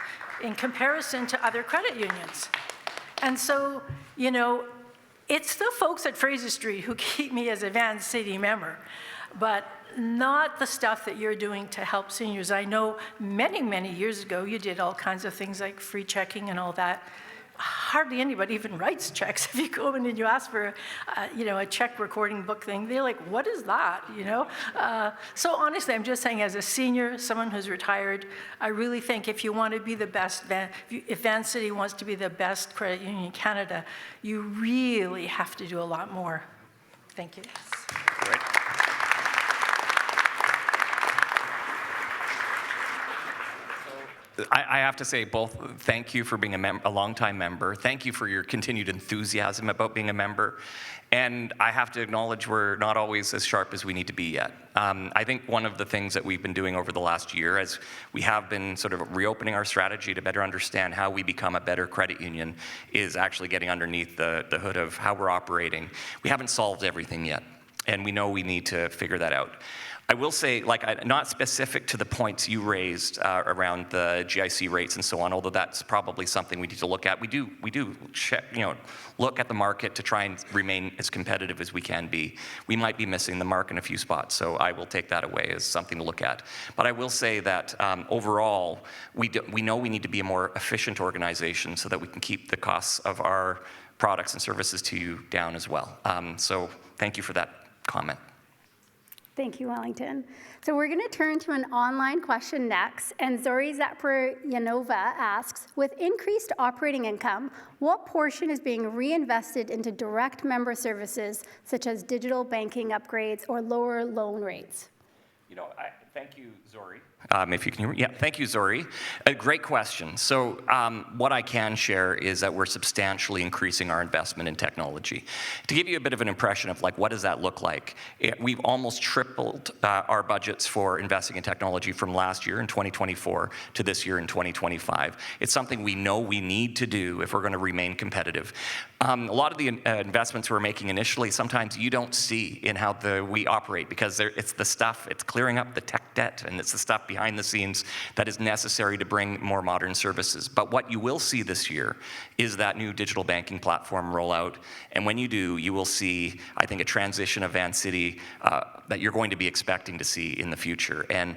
in comparison to other credit unions. And so, you know, it's the folks at Fraser Street who keep me as a Vancity member, but not the stuff that you're doing to help seniors. I know many, many years ago, you did all kinds of things like free checking and all that. Hardly anybody even writes checks. If you go in and you ask for, a check recording book thing, they're like, what is that, So honestly, I'm just saying as a senior, someone who's retired, I really think if you want to be the best, if Vancity wants to be the best credit union in Canada, you really have to do a lot more. Thank you. Great. I have to say both, thank you for being a longtime member. Thank you for your continued enthusiasm about being a member. And I have to acknowledge we're not always as sharp as we need to be yet. I think one of the things that we've been doing over the last year, as we have been sort of reopening our strategy to better understand how we become a better credit union, is actually getting underneath the hood of how we're operating. We haven't solved everything yet, and we know we need to figure that out. I will say, not specific to the points you raised around the GIC rates and so on, although that's probably something we need to look at. We do check, look at the market to try and remain as competitive as we can be. We might be missing the mark in a few spots, so I will take that away as something to look at. But I will say that overall, we know we need to be a more efficient organization so that we can keep the costs of our products and services to you down as well. So thank you for that comment. Thank you, Wellington. So we're going to turn to an online question next, and Zori Zapryanova asks, with increased operating income, what portion is being reinvested into direct member services, such as digital banking upgrades or lower loan rates? Thank you, Zori. If you can hear me. Yeah, thank you, Zori. A great question. So what I can share is that we're substantially increasing our investment in technology. To give you a bit of an impression of like, what does that look like? We've almost tripled our budgets for investing in technology from last year in 2024 to this year in 2025. It's something we know we need to do if we're going to remain competitive. A lot of the investments we're making initially, sometimes you don't see in how we operate, because it's the stuff, it's clearing up the tech debt, and it's the stuff behind the scenes that is necessary to bring more modern services. But what you will see this year is that new digital banking platform rollout. And when you do, you will see, I think, a transition of Vancity that you're going to be expecting to see in the future. And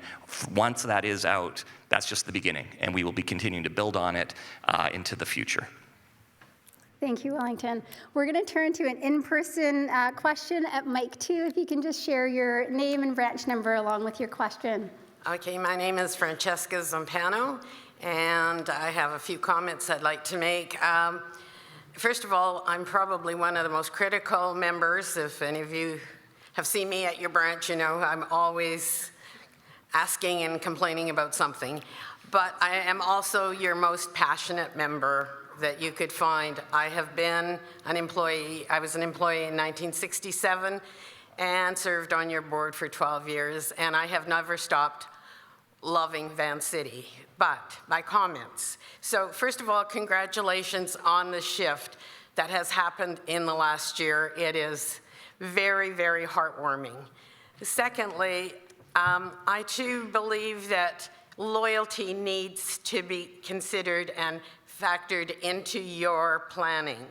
once that is out, that's just the beginning. And we will be continuing to build on it into the future. Thank you, Wellington. We're going to turn to an in-person question at mic 2. If you can just share your name and branch number along with your question. Okay, my name is Francesca Zampano, and I have a few comments I'd like to make. First of all, I'm probably one of the most critical members. If any of you have seen me at your branch, you know I'm always asking and complaining about something. But I am also your most passionate member that you could find. I have been an employee. I was an employee in 1967 and served on your board for 12 years, and I have never stopped loving Vancity. But my comments. So first of all, congratulations on the shift that has happened in the last year. It is very, very heartwarming. Secondly, I too believe that loyalty needs to be considered and factored into your planning.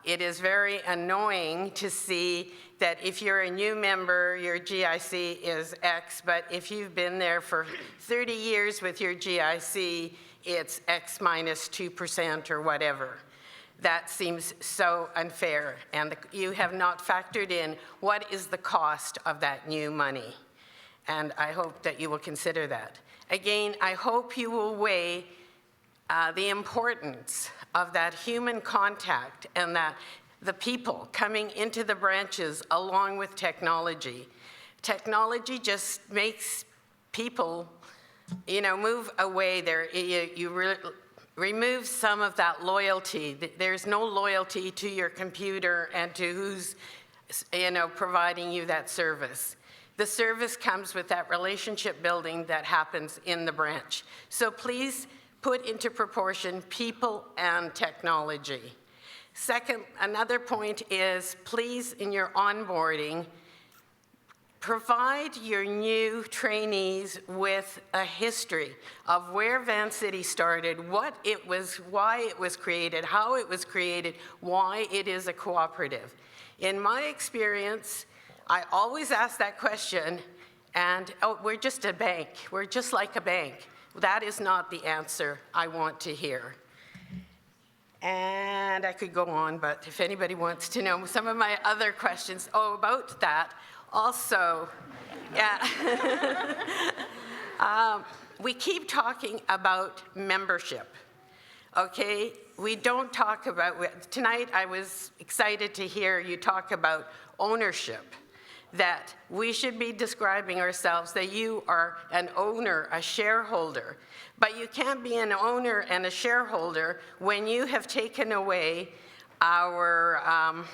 It is very annoying to see that if you're a new member, your GIC is X, but if you've been there for 30 years with your GIC, it's X minus 2% or whatever. That seems so unfair, and you have not factored in what is the cost of that new money. And I hope that you will consider that. Again, I hope you will weigh the importance of that human contact and that the people coming into the branches along with technology. Technology just makes people, move away. Remove some of that loyalty. There's no loyalty to your computer and to who's, providing you that service. The service comes with that relationship building that happens in the branch. So please put into proportion people and technology. Second, another point is, please, in your onboarding, provide your new trainees with a history of where Vancity started, what it was, why it was created, how it was created, why it is a cooperative. In my experience, I always ask that question, and, oh, we're just a bank. We're just like a bank. That is not the answer I want to hear. And I could go on, but if anybody wants to know some of my other questions, about that, also, yeah. We keep talking about membership, okay? We don't talk about, tonight I was excited to hear you talk about ownership, that we should be describing ourselves that you are an owner, a shareholder. But you can't be an owner and a shareholder when you have taken away our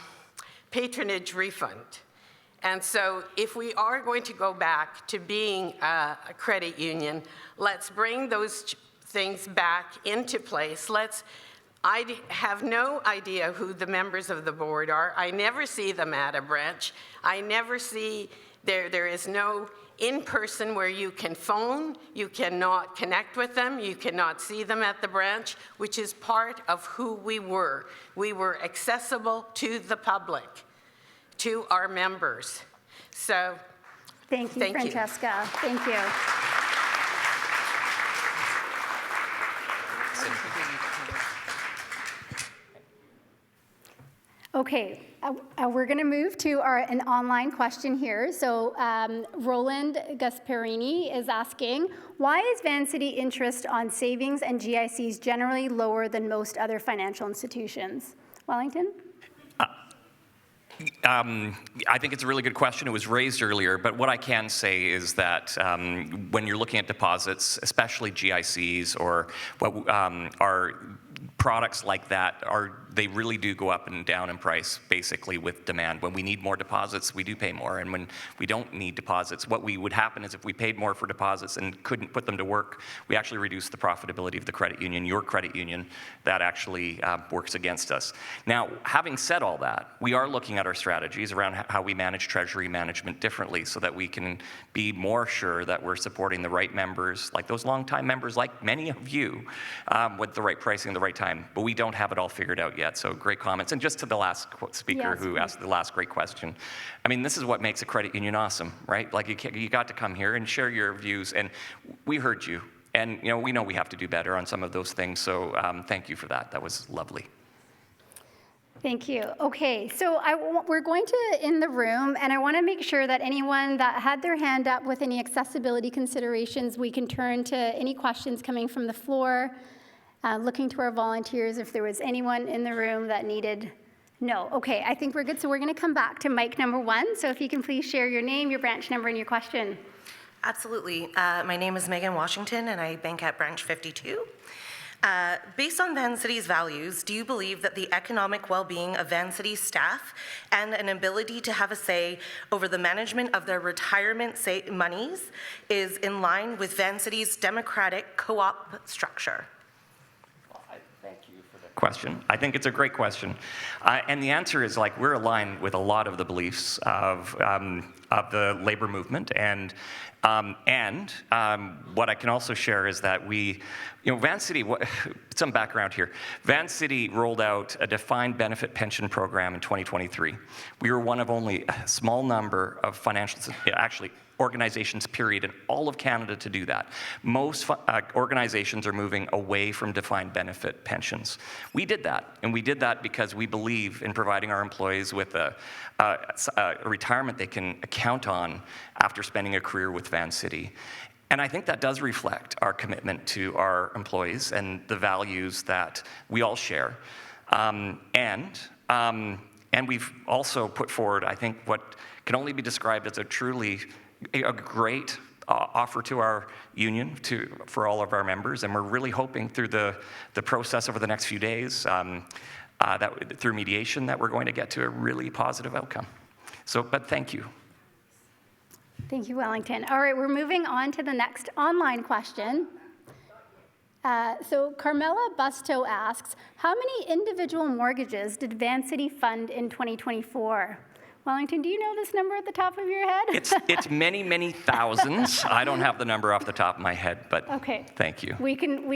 patronage refund. And so if we are going to go back to being a credit union, let's bring those things back into place. I have no idea who the members of the board are. I never see them at a branch. I never see, there is no in-person where you can phone, you cannot connect with them, you cannot see them at the branch, which is part of who we were. We were accessible to the public, to our members. So, thank you, Francesca. Thank you. Okay, We're going to move to an online question here. So Roland Gasparini is asking, why is Vancity interest on savings and GICs generally lower than most other financial institutions? Wellington? I think it's a really good question. It was raised earlier, but what I can say is that when you're looking at deposits, especially GICs or what are products like that, they really do go up and down in price basically with demand. When we need more deposits, we do pay more, and when we don't need deposits, what would happen is if we paid more for deposits and couldn't put them to work, we actually reduce the profitability of the credit union, your credit union. That actually works against us. Now, having said all that, we are looking at our strategies around how we manage treasury management differently so that we can be more sure that we're supporting the right members, like those longtime members, like many of you, with the right pricing, the right time. But we don't have it all figured out yet. So great comments. And just to the last speaker who asked the last great question, I mean, this is what makes a credit union awesome, right? Like you got to come here and share your views, and we heard you. And we know we have to do better on some of those things. So thank you for that. That was lovely. Thank you. Okay, so we're going to in the room, and I want to make sure that anyone that had their hand up with any accessibility considerations, we can turn to any questions coming from the floor. Looking to our volunteers if there was anyone in the room that needed. No. Okay, I think we're good. So we're going to come back to mic number 1. So if you can please share your name, your branch number, and your question. Absolutely. My name is Megan Washington, and I bank at branch 52. Based on Vancity's values, do you believe that the economic well-being of Vancity staff and an ability to have a say over the management of their retirement monies is in line with Vancity's democratic co-op structure? Question. I think it's a great question. And the answer is we're aligned with a lot of the beliefs of the labor movement. And what I can also share is that Vancity, some background here. Vancity rolled out a defined benefit pension program in 2023. We were one of only a small number of organizations, period, in all of Canada to do that. Most organizations are moving away from defined benefit pensions. We did that, and we did that because we believe in providing our employees with a retirement they can count on after spending a career with Vancity. And I think that does reflect our commitment to our employees and the values that we all share. And we've also put forward, I think, what can only be described as a great offer to our union for all of our members, and we're really hoping through the process over the next few days, that through mediation, that we're going to get to a really positive outcome. But thank you. Thank you, Wellington. All right, we're moving on to the next online question. So Carmela Busto asks, how many individual mortgages did Vancity fund in 2024? Wellington, do you know this number at the top of your head? It's many, many thousands. I don't have the number off the top of my head, but okay. Thank you. We can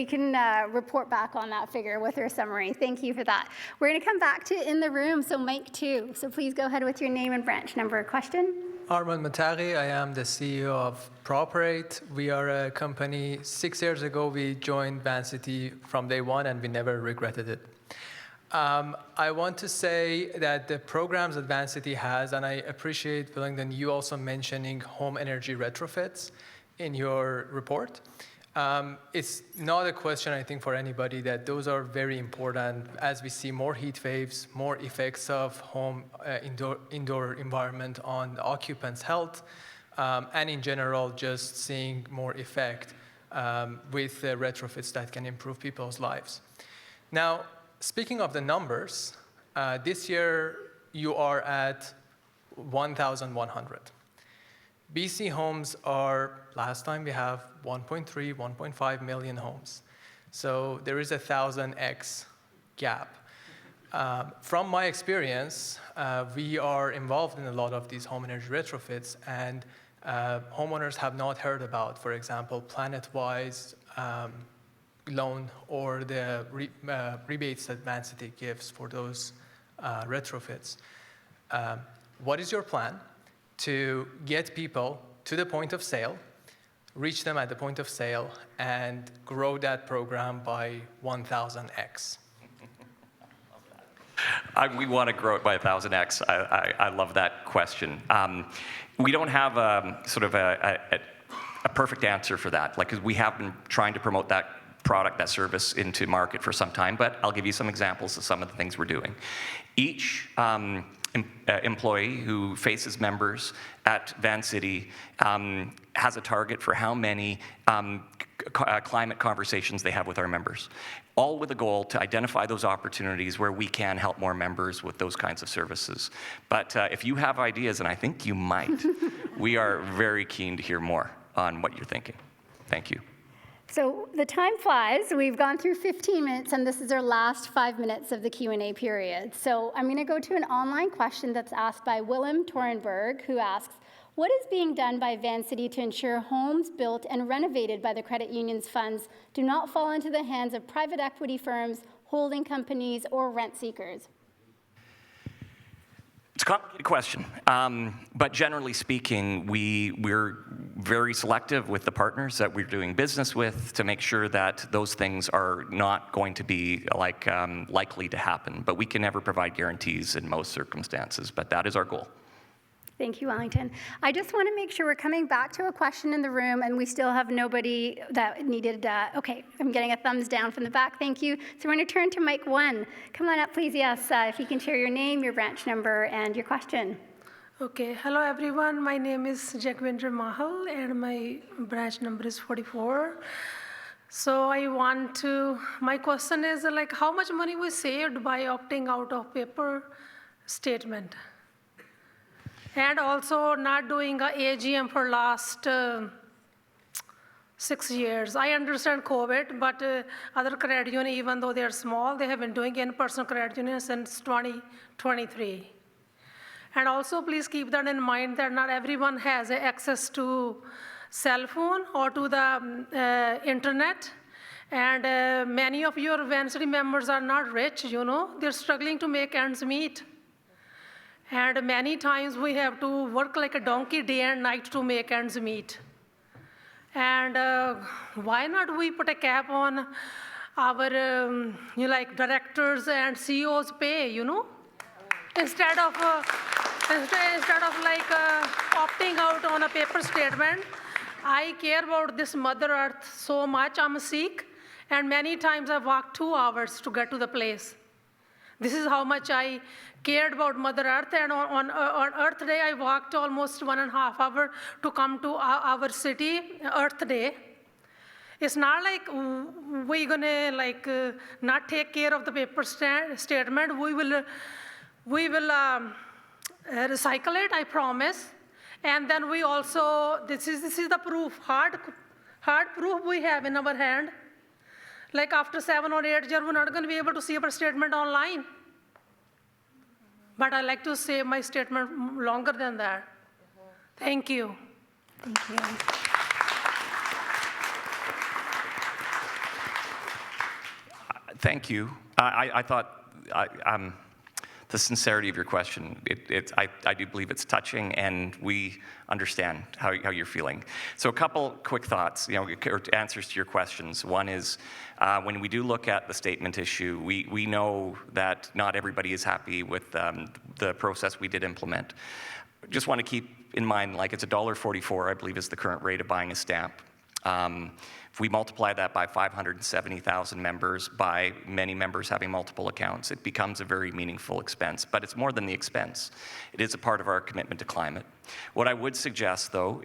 report back on that figure with our summary. Thank you for that. We're going to come back to in the room, so mic 2. So please go ahead with your name and branch number question. Armand Matari, I am the CEO of Properate. We are a company, 6 years ago we joined Vancity from day one, and we never regretted it. I want to say that the programs that Vancity has, and I appreciate, Wellington, you also mentioning home energy retrofits in your report. It's not a question, I think, for anybody that those are very important as we see more heat waves, more effects of home indoor environment on the occupant's health, and in general, just seeing more effect with the retrofits that can improve people's lives. Now, speaking of the numbers, this year you are at 1,100. BC homes are, last time we have 1.3, 1.5 million homes. So there is a 1,000x gap. From my experience, we are involved in a lot of these home energy retrofits, and homeowners have not heard about, for example, PlanetWise loan or the rebates that Vancity gives for those retrofits. What is your plan to get people to the point of sale, reach them at the point of sale, and grow that program by 1,000x? We want to grow it by 1,000x. I love that question. We don't have sort of a perfect answer for that. Like, 'cause we have been trying to promote that product, that service into market for some time, but I'll give you some examples of some of the things we're doing. Each employee who faces members at Vancity has a target for how many climate conversations they have with our members, all with a goal to identify those opportunities where we can help more members with those kinds of services. But if you have ideas, and I think you might, we are very keen to hear more on what you're thinking. Thank you. So the time flies. We've gone through 15 minutes, and this is our last 5 minutes of the Q&A period. So I'm going to go to an online question that's asked by Willem Torenberg, who asks, what is being done by Vancity to ensure homes built and renovated by the credit union's funds do not fall into the hands of private equity firms, holding companies, or rent seekers? It's a complicated question, but generally speaking, we're very selective with the partners that we're doing business with to make sure that those things are not going to be likely to happen. But we can never provide guarantees in most circumstances, but that is our goal. Thank you, Wellington. I just want to make sure we're coming back to a question in the room, and we still have nobody that needed, okay, I'm getting a thumbs down from the back, thank you. So we're going to turn to mic 1. Come on up, please, yes, if you can share your name, your branch number, and your question. Okay, hello everyone, my name is Jagwinder Mahal, and my branch number is 44. So my question is like, how much money we saved by opting out of paper statement? And also not doing a AGM for last 6 years. I understand COVID, but other credit union, even though they're small, they have been doing in-person credit union since 2023. And also please keep that in mind that not everyone has access to cell phone or to the internet. And many of your Vancity members are not rich, you know, they're struggling to make ends meet. And many times we have to work like a donkey day and night to make ends meet. And why not we put a cap on our directors and CEOs pay, you know? Instead of opting out on a paper statement, I care about this Mother Earth so much. I'm a Sikh, and many times I walk 2 hours to get to the place. This is how much I cared about Mother Earth, and on Earth Day, I walked almost 1.5 hours to come to our city, Earth Day. It's not like we're gonna not take care of the paper statement. We will recycle it, I promise. And then we also, this is the proof, hard proof we have in our hand. Like after 7 or 8 years, we're not gonna be able to see our statement online. But I like to save my statement longer than that. Thank you. Thank you. Thank you. I thought the sincerity of your question, I do believe it's touching, and we understand how you're feeling. So a couple quick thoughts, or answers to your questions. One is, when we do look at the statement issue, we know that not everybody is happy with the process we did implement. Just want to keep in mind, it's $1.44, I believe, is the current rate of buying a stamp. If we multiply that by 570,000 members, by many members having multiple accounts, it becomes a very meaningful expense. But it's more than the expense. It is a part of our commitment to climate. What I would suggest, though,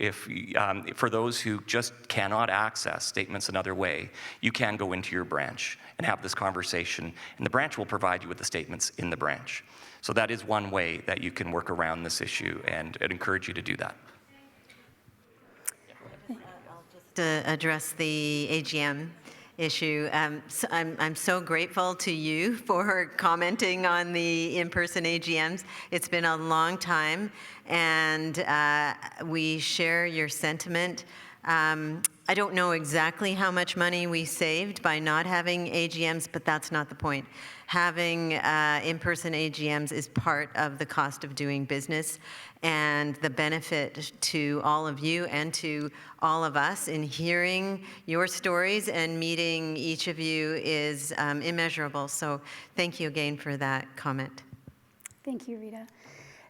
for those who just cannot access statements another way, you can go into your branch and have this conversation, and the branch will provide you with the statements in the branch. So that is one way that you can work around this issue, and I'd encourage you to do that. To address the AGM issue. So I'm so grateful to you for commenting on the in-person AGMs. It's been a long time, and we share your sentiment. I don't know exactly how much money we saved by not having AGMs, but that's not the point. Having in-person AGMs is part of the cost of doing business, and the benefit to all of you and to all of us in hearing your stories and meeting each of you is immeasurable. So thank you again for that comment. Thank you, Rita.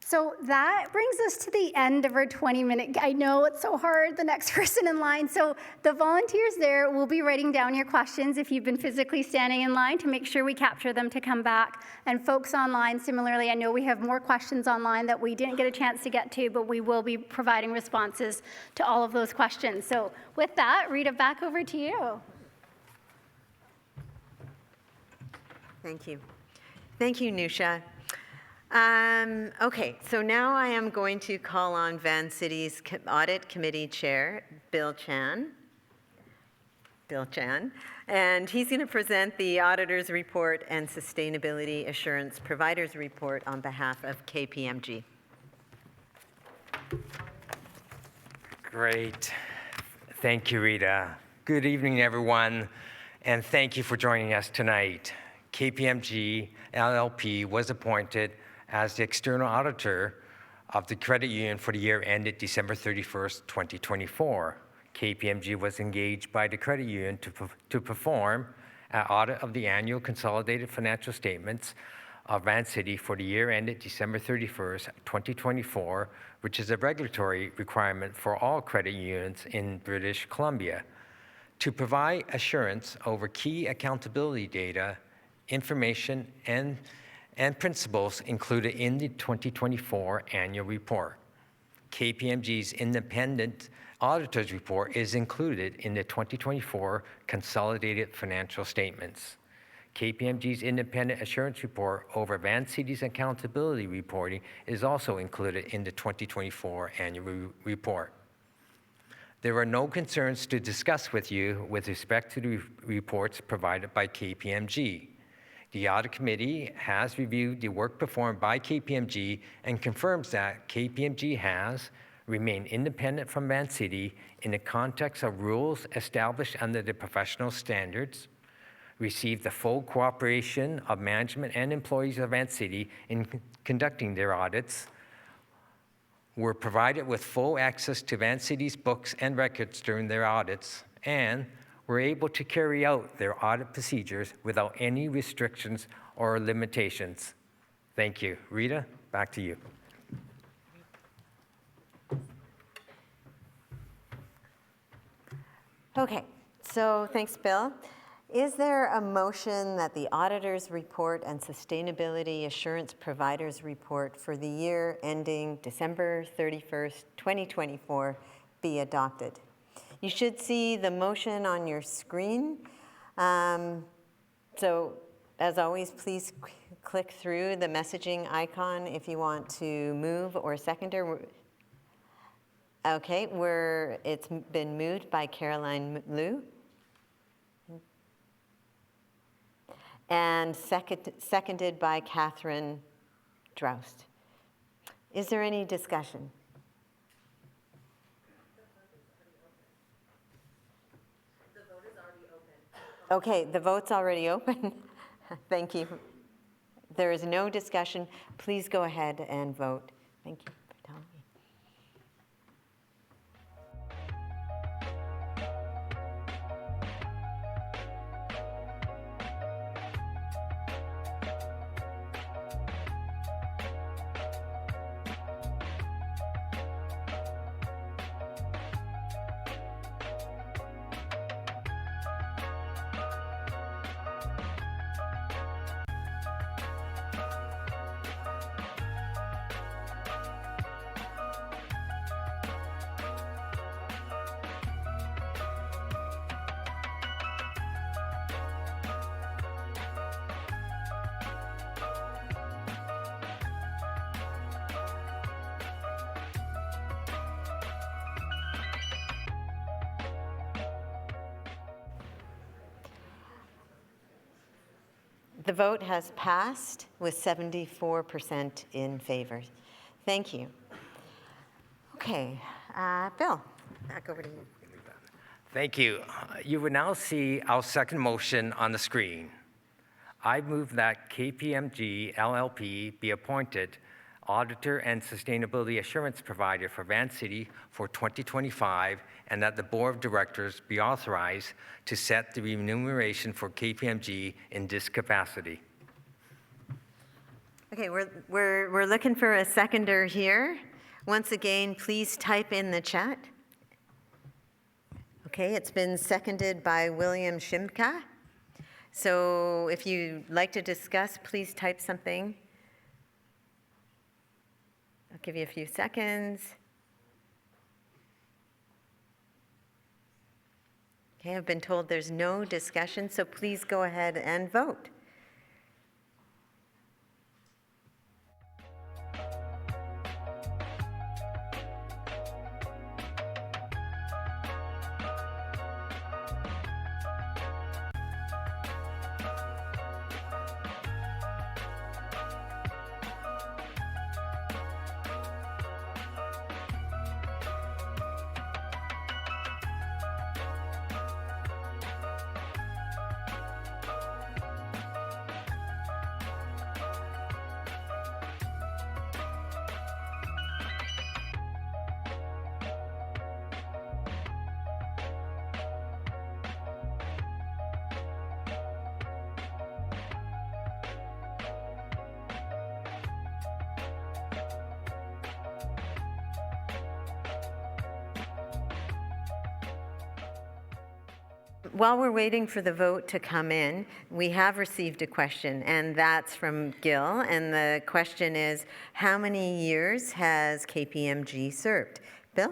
So that brings us to the end of our 20-minute. I know it's so hard, the next person in line. So the volunteers there will be writing down your questions if you've been physically standing in line to make sure we capture them to come back. And folks online, similarly, I know we have more questions online that we didn't get a chance to get to, but we will be providing responses to all of those questions. So with that, Rita, back over to you. Thank you. Thank you, Nusha. Okay, so now I am going to call on Vancity's Audit Committee Chair, Bill Chan. And he's going to present the Auditor's Report and Sustainability Assurance Provider's Report on behalf of KPMG. Great. Thank you, Rita. Good evening, everyone, and thank you for joining us tonight. KPMG LLP was appointed as the external auditor of the credit union for the year ended December 31st, 2024. KPMG was engaged by the credit union to perform an audit of the annual consolidated financial statements of Vancity for the year ended December 31st, 2024, which is a regulatory requirement for all credit unions in British Columbia, to provide assurance over key accountability data, information, and principles included in the 2024 annual report. KPMG's independent auditor's report is included in the 2024 consolidated financial statements. KPMG's independent assurance report over Vancity's accountability reporting is also included in the 2024 annual report. There are no concerns to discuss with you with respect to the reports provided by KPMG. The Audit Committee has reviewed the work performed by KPMG and confirms that KPMG has remained independent from Vancity in the context of rules established under the professional standards, received the full cooperation of management and employees of Vancity in conducting their audits, were provided with full access to Vancity's books and records during their audits, and were able to carry out their audit procedures without any restrictions or limitations. Thank you. Rita, back to you. Okay, so thanks, Bill. Is there a motion that the Auditor's Report and Sustainability Assurance Provider's Report for the year ending December 31st, 2024 be adopted? You should see the motion on your screen. So as always, please click through the messaging icon if you want to move or seconder. Okay, it's been moved by Caroline Liu. And seconded by Catherine Droust. Is there any discussion? Okay, the vote's already open. Thank you. There is no discussion. Please go ahead and vote. Thank you for telling me. The vote has passed with 74% in favor. Thank you. Okay, Bill, back over to you. Thank you. You will now see our second motion on the screen. I move that KPMG LLP be appointed Auditor and Sustainability Assurance Provider for Vancity for 2025, and that the Board of Directors be authorized to set the remuneration for KPMG in this capacity. Okay, we're looking for a seconder here. Once again, please type in the chat. Okay, it's been seconded by William Shimka. So if you'd like to discuss, please type something. I'll give you a few seconds. Okay, I've been told there's no discussion, so please go ahead and vote. While we're waiting for the vote to come in, we have received a question, and that's from Gil. And the question is, how many years has KPMG served? Bill?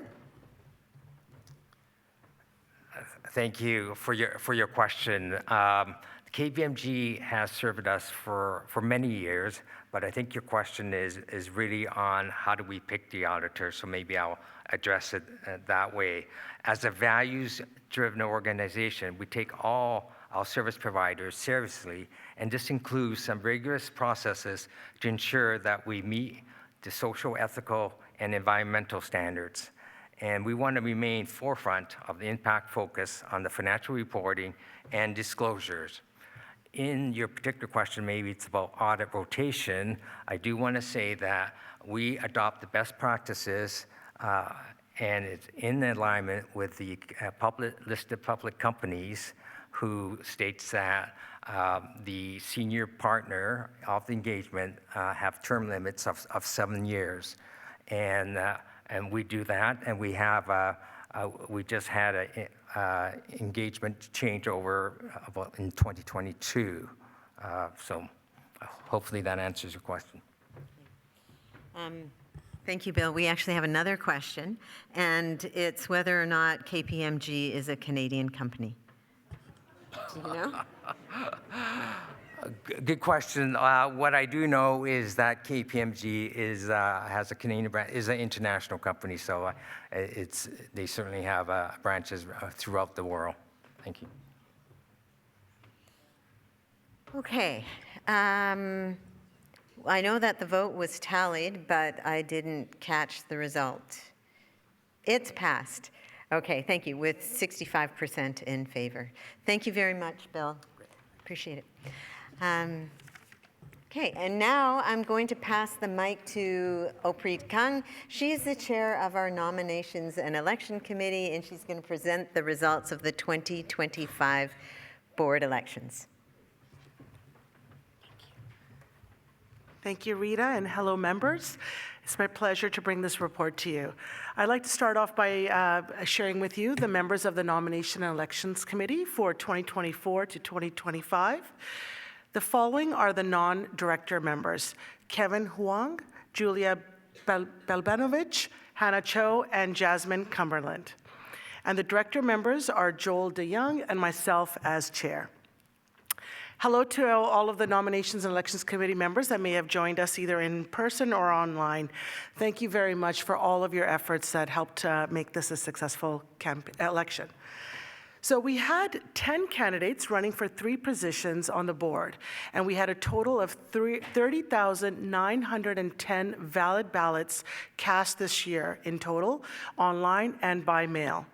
Thank you for your question. KPMG has served us for many years, but I think your question is really on how do we pick the auditor, so maybe I'll address it that way. As a values-driven organization, we take all our service providers seriously, and this includes some rigorous processes to ensure that we meet the social, ethical, and environmental standards. And we want to remain forefront of the impact focus on the financial reporting and disclosures. In your particular question, maybe it's about audit rotation, I do want to say that we adopt the best practices and it's in alignment with the listed public companies who states that the senior partner of the engagement have term limits of 7 years. And we do that, and we have we just had an engagement changeover in 2022. So hopefully that answers your question. Thank you, Bill. We actually have another question, and it's whether or not KPMG is a Canadian company. Do you know? Good question. What I do know is that KPMG has a Canadian brand, is an international company, so they certainly have branches throughout the world. Thank you. Okay. I know that the vote was tallied, but I didn't catch the result. It's passed. Okay, thank you, with 65% in favor. Thank you very much, Bill. Appreciate it. Okay, and now I'm going to pass the mic to Opreet Kang. She is the chair of our Nominations and Election Committee, and she's going to present the results of the 2025 board elections. Thank you, Rita, and hello, members. It's my pleasure to bring this report to you. I'd like to start off by sharing with you the members of the Nomination and Elections Committee for 2024 to 2025. The following are the non-director members: Kevin Huang, Julia Belbanovich, Hannah Cho, and Jasmine Cumberland. And the director members are Joel DeYoung and myself as chair. Hello to all of the Nominations and Elections Committee members that may have joined us either in person or online. Thank you very much for all of your efforts that helped make this a successful election. So we had 10 candidates running for 3 positions on the board, and we had a total of 30,910 valid ballots cast this year in total, online and by mail.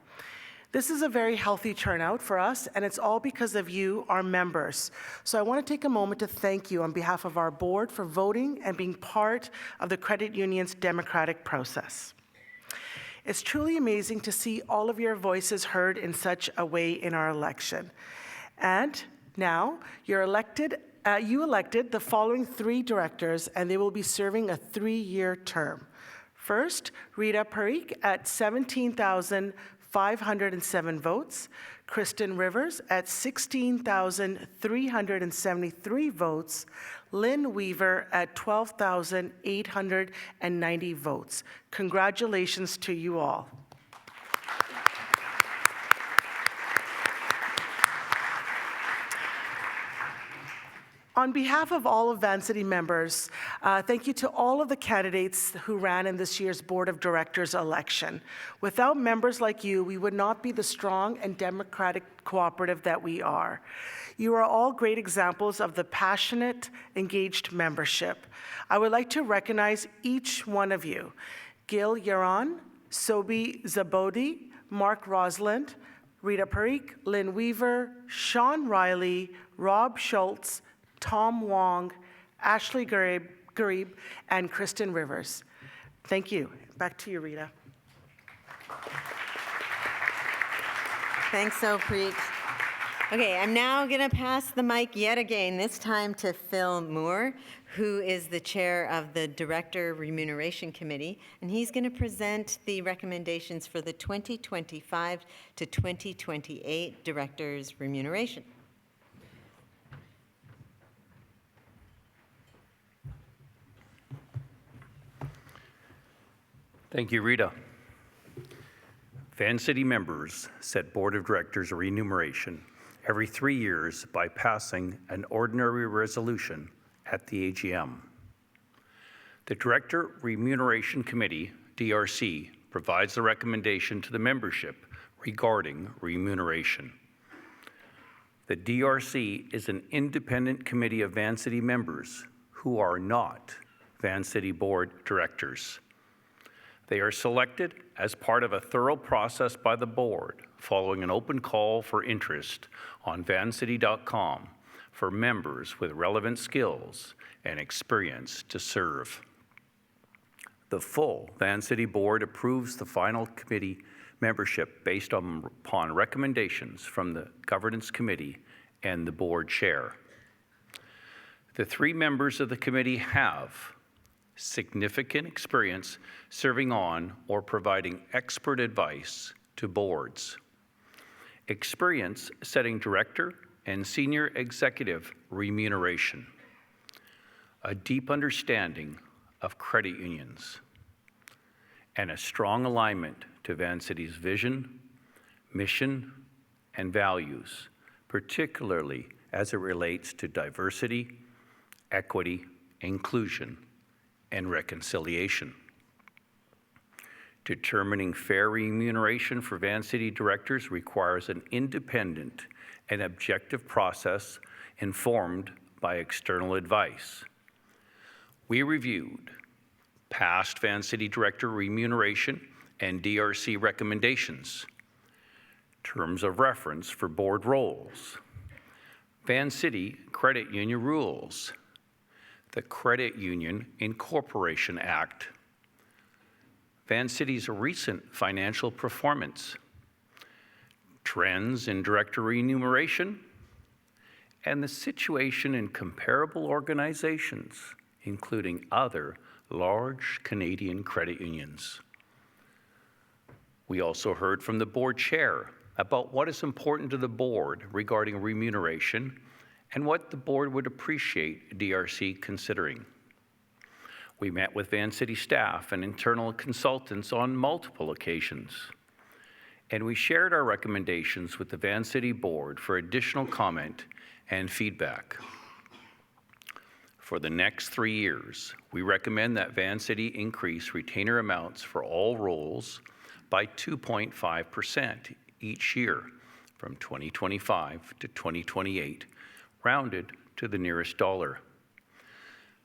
This is a very healthy turnout for us, and it's all because of you, our members. So I want to take a moment to thank you on behalf of our board for voting and being part of the credit union's democratic process. It's truly amazing to see all of your voices heard in such a way in our election. And now you're elected you elected the following 3 directors, and they will be serving a 3-year term. First, Rita Parikh at 17,507 votes, Kristen Rivers at 16,373 votes, Lynn Weaver at 12,890 votes. Congratulations to you all. On behalf of all of Vancity members, thank you to all of the candidates who ran in this year's Board of Directors election. Without members like you, we would not be the strong and democratic cooperative that we are. You are all great examples of the passionate, engaged membership. I would like to recognize each one of you. Gil Yaron, Sobi Zabodi, Mark Rosland, Rita Parikh, Lynn Weaver, Sean Riley, Rob Schultz, Tom Wong, Ashley Garib, and Kristen Rivers. Thank you. Back to you, Rita. Thanks, so Preet. Okay, I'm now going to pass the mic yet again, this time to Phil Moore, who is the chair of the Director Remuneration Committee, and he's going to present the recommendations for the 2025 to 2028 Directors Remuneration. Thank you, Rita. Vancity members set Board of Directors remuneration every 3 years by passing an ordinary resolution at the AGM. The Director Remuneration Committee, DRC, provides the recommendation to the membership regarding remuneration. The DRC is an independent committee of Vancity members who are not Vancity Board Directors. They are selected as part of a thorough process by the board following an open call for interest on vancity.com for members with relevant skills and experience to serve. The full Vancity board approves the final committee membership based upon recommendations from the governance committee and the board chair. The 3 members of the committee have significant experience serving on or providing expert advice to boards, experience setting director and senior executive remuneration, a deep understanding of credit unions, and a strong alignment to Vancity's vision, mission, and values, particularly as it relates to diversity, equity, inclusion, and reconciliation. Determining fair remuneration for Vancity directors requires an independent and objective process informed by external advice. We reviewed past Vancity director remuneration and DRC recommendations, terms of reference for board roles, Vancity Credit Union rules, the Credit Union Incorporation Act, Vancity's recent financial performance, trends in director remuneration, and the situation in comparable organizations, including other large Canadian credit unions. We also heard from the board chair about what is important to the board regarding remuneration and what the board would appreciate DRC considering. We met with Vancity staff and internal consultants on multiple occasions, and we shared our recommendations with the Vancity board for additional comment and feedback. For the next 3 years, we recommend that Vancity increase retainer amounts for all roles by 2.5% each year from 2025 to 2028, rounded to the nearest dollar.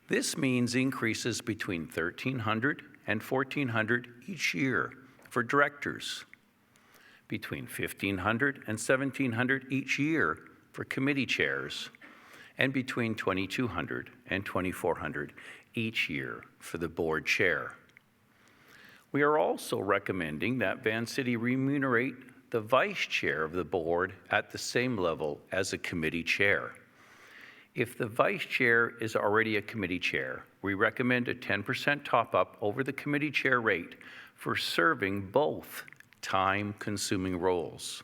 This means increases between $1,300 and $1,400 each year for directors, between $1,500 and $1,700 each year for committee chairs, and between $2,200 and $2,400 each year for the board chair. We are also recommending that Vancity remunerate the vice chair of the board at the same level as a committee chair. If the vice chair is already a committee chair, we recommend a 10% top-up over the committee chair rate for serving both time-consuming roles.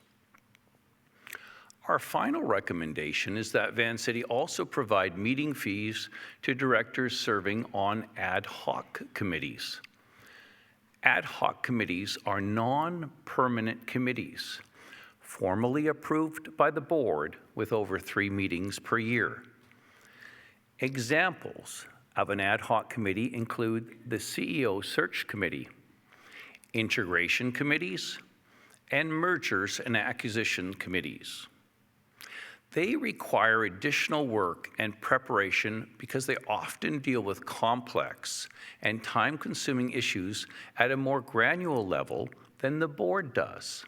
Our final recommendation is that Vancity also provide meeting fees to directors serving on ad hoc committees. Ad hoc committees are non-permanent committees, formally approved by the board with over 3 meetings per year. Examples of an ad hoc committee include the CEO Search Committee, integration committees, and mergers and acquisition committees. They require additional work and preparation because they often deal with complex and time-consuming issues at a more granular level than the board does.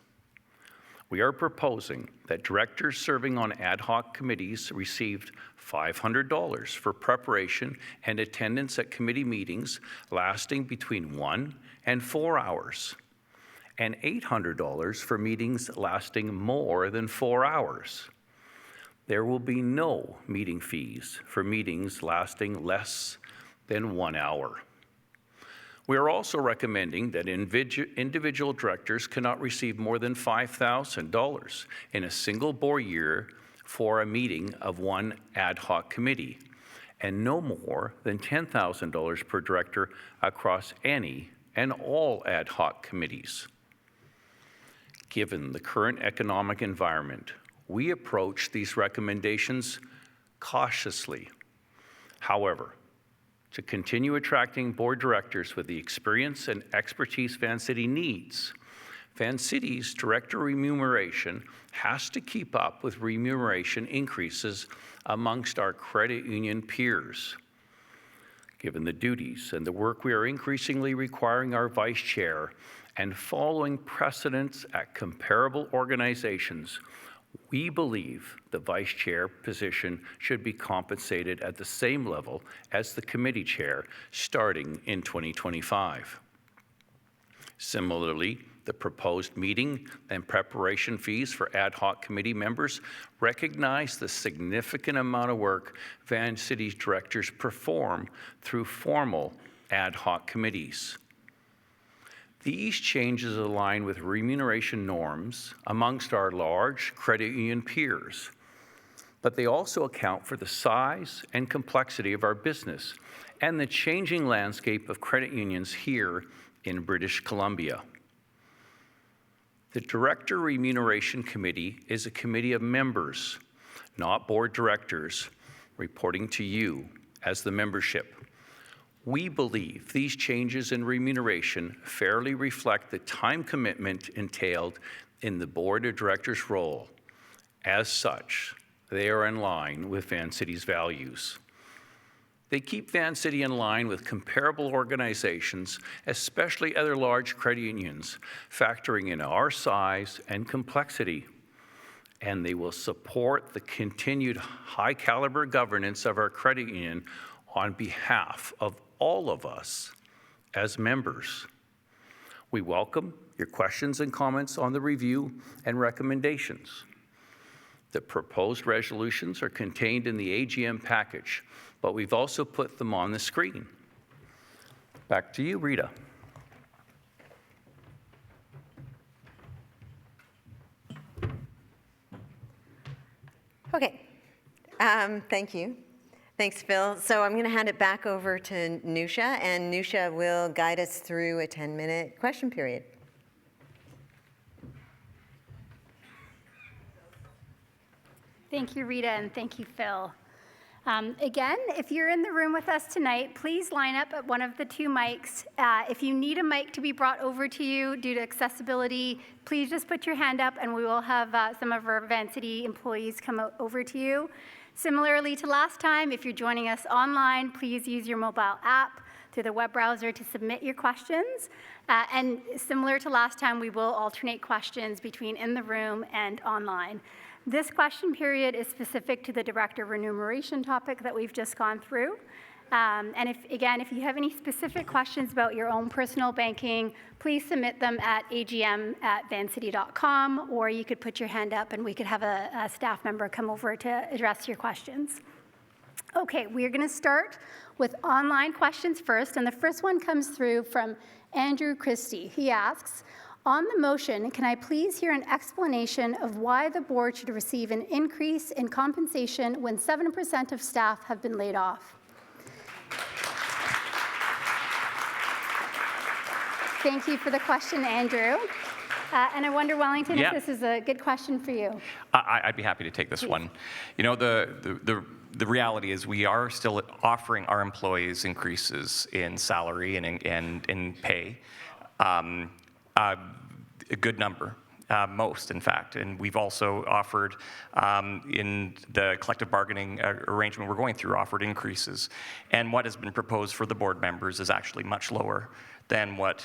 We are proposing that directors serving on ad hoc committees received $500 for preparation and attendance at committee meetings lasting between 1 and 4 hours, and $800 for meetings lasting more than 4 hours. There will be no meeting fees for meetings lasting less than 1 hour. We are also recommending that individual directors cannot receive more than $5,000 in a single board year for a meeting of one ad hoc committee, and no more than $10,000 per director across any and all ad hoc committees. Given the current economic environment, we approach these recommendations cautiously. However, to continue attracting board directors with the experience and expertise Vancity needs, Vancity's director remuneration has to keep up with remuneration increases amongst our credit union peers. Given the duties and the work we are increasingly requiring our vice chair and following precedents at comparable organizations, we believe the vice chair position should be compensated at the same level as the committee chair starting in 2025. Similarly, the proposed meeting and preparation fees for ad hoc committee members recognize the significant amount of work Vancity's directors perform through formal ad hoc committees. These changes align with remuneration norms amongst our large credit union peers, but they also account for the size and complexity of our business and the changing landscape of credit unions here in British Columbia. The Director Remuneration Committee is a committee of members, not board directors, reporting to you as the membership. We believe these changes in remuneration fairly reflect the time commitment entailed in the board of directors' role. As such, they are in line with Vancity's values. They keep Vancity in line with comparable organizations, especially other large credit unions, factoring in our size and complexity. And they will support the continued high-caliber governance of our credit union on behalf of all of us as members. We welcome your questions and comments on the review and recommendations. The proposed resolutions are contained in the AGM package, but we've also put them on the screen. Back to you, Rita. Okay, thank you. Thanks, Phil. So I'm going to hand it back over to Nusha, and Nusha will guide us through a 10-minute question period. Thank you, Rita, and thank you, Phil. Again, if you're in the room with us tonight, please line up at one of the 2 mics. If you need a mic to be brought over to you due to accessibility, please just put your hand up and we will have some of our Vancity employees come over to you. Similarly to last time, if you're joining us online, please use your mobile app through the web browser to submit your questions. And similar to last time, we will alternate questions between in the room and online. This question period is specific to the director remuneration topic that we've just gone through. And if you have any specific questions about your own personal banking, please submit them at agm@vancity.com, or you could put your hand up and we could have a staff member come over to address your questions. Okay, we're going to start with online questions first, and the first one comes through from Andrew Christie. He asks, on the motion, can I please hear an explanation of why the board should receive an increase in compensation when 7% of staff have been laid off? Thank you for the question, Andrew. And I wonder, Wellington, if this is a good question for you. I'd be happy to take this one. You know, the reality is we are still offering our employees increases in salary and in pay, a good number, most in fact. And we've also offered, in the collective bargaining arrangement we're going through, offered increases. And what has been proposed for the board members is actually much lower than what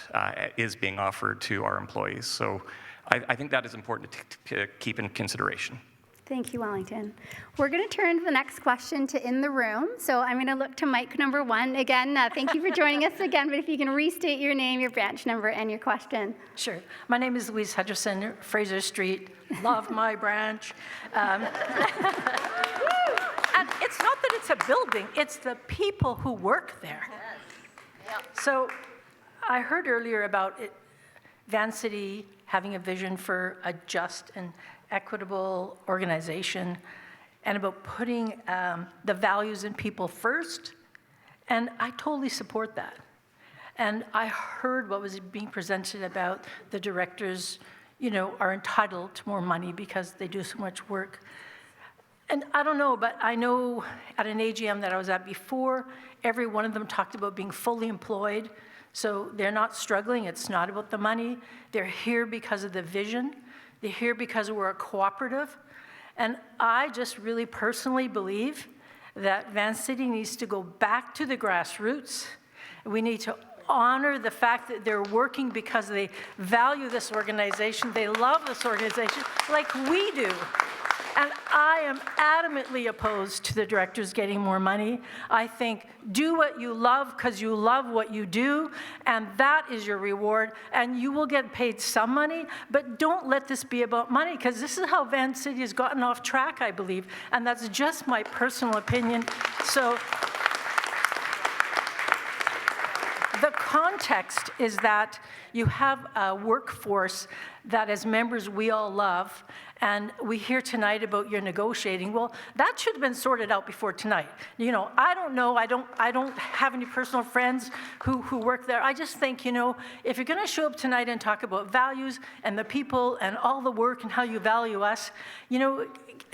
is being offered to our employees. So I think that is important to keep in consideration. Thank you, Wellington. We're going to turn to the next question to in the room. So I'm going to look to mic number 1. Again, thank you for joining us again, but if you can restate your name, your branch number, and your question. Sure. My name is Louise Hutcherson, Fraser Street. Love my branch. And it's not that it's a building, it's the people who work there. So I heard earlier about Vancity having a vision for a just and equitable organization and about putting the values in people first, and I totally support that. And I heard what was being presented about the directors, you know, are entitled to more money because they do so much work. And I don't know, but I know at an AGM that I was at before, every one of them talked about being fully employed. So they're not struggling, it's not about the money. They're here because of the vision. They're here because we're a cooperative. And I just really personally believe that Vancity needs to go back to the grassroots. We need to honor the fact that they're working because they value this organization, they love this organization like we do. And I am adamantly opposed to the directors getting more money. I think do what you love because you love what you do, and that is your reward, and you will get paid some money, but don't let this be about money, because this is how Vancity has gotten off track, I believe, and that's just my personal opinion. So the context is that you have a workforce that as members we all love, and we hear tonight about your negotiating. Well, that should have been sorted out before tonight. You know, I don't know, I don't have any personal friends who work there. I just think, you know, if you're gonna show up tonight and talk about values and the people and all the work and how you value us, you know,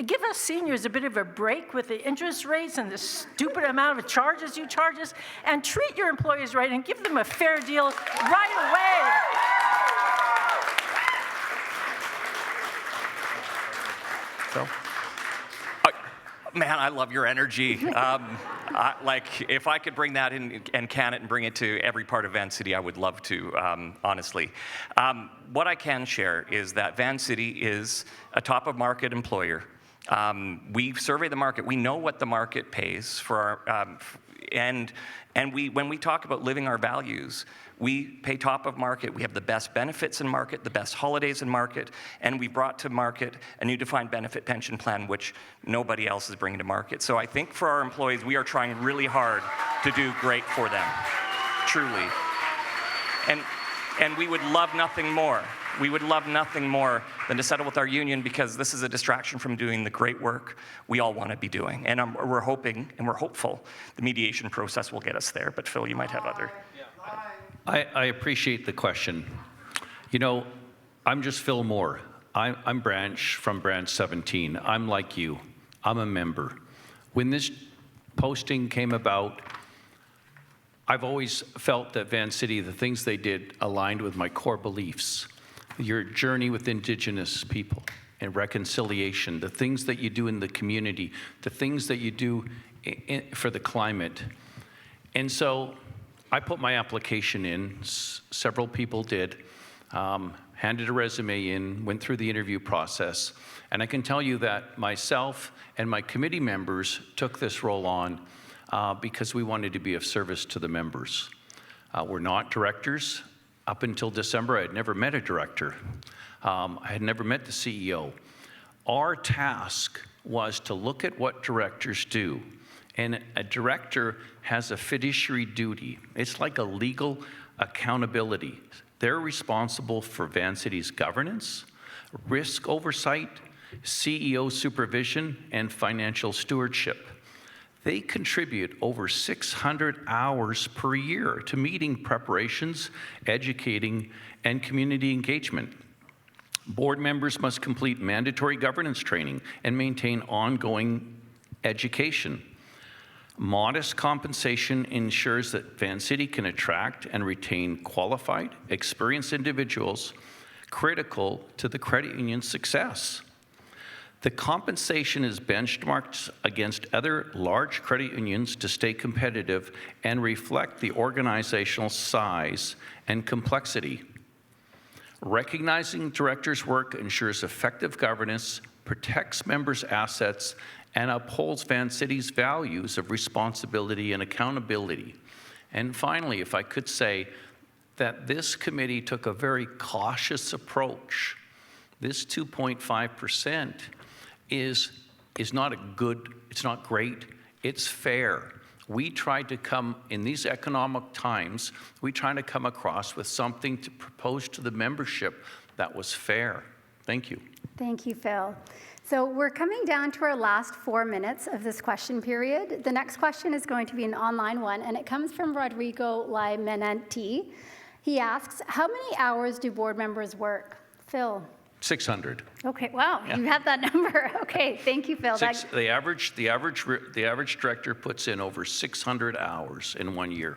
give us seniors a bit of a break with the interest rates and the stupid amount of charges you charge us, and treat your employees right and give them a fair deal right away. So, man, I love your energy. Like, if I could bring that in and can it and bring it to every part of Vancity, I would love to, honestly. What I can share is that Vancity is a top-of-market employer. We survey the market. We know what the market pays for our, and when we talk about living our values, we pay top of market. We have the best benefits in market, the best holidays in market, and we brought to market a new defined benefit pension plan, which nobody else is bringing to market. So I think for our employees, we are trying really hard to do great for them, truly. And we would love nothing more. We would love nothing more than to settle with our union, because this is a distraction from doing the great work we all want to be doing. And we're hoping and we're hopeful the mediation process will get us there. But Phil, you might have other. I appreciate the question. You know, I'm just Phil Moore. I'm from Branch 17. I'm like you. I'm a member. When this posting came about, I've always felt that Vancity, the things they did aligned with my core beliefs. Your journey with Indigenous people and reconciliation, the things that you do in the community, the things that you do for the climate. And so I put my application in, several people did, handed a resume in, went through the interview process, and I can tell you that myself and my committee members took this role on because we wanted to be of service to the members. We're not directors. Up until December, I had never met a director. I had never met the CEO. Our task was to look at what directors do And a director has a fiduciary duty. It's like a legal accountability. They're responsible for Vancity's governance, risk oversight, CEO supervision, and financial stewardship. They contribute over 600 hours per year to meeting preparations, educating, and community engagement. Board members must complete mandatory governance training and maintain ongoing education. Modest compensation ensures that Vancity can attract and retain qualified, experienced individuals critical to the credit union's success. The compensation is benchmarked against other large credit unions to stay competitive and reflect the organizational size and complexity. Recognizing directors' work ensures effective governance, protects members' assets, and upholds Vancity's values of responsibility and accountability. And finally, if I could say that this committee took a very cautious approach. This 2.5% is not it's not great, it's fair. We tried to come, in these economic times, we tried to come across with something to propose to the membership that was fair. Thank you. Thank you, Phil. So we're coming down to our last 4 minutes of this question period. The next question is going to be an online one, and it comes from Rodrigo Limenenti. He asks, how many hours do board members work? Phil? 600. Okay, wow, Yeah. you have that number. Okay, thank you, Phil. The average director puts in over 600 hours in 1 year.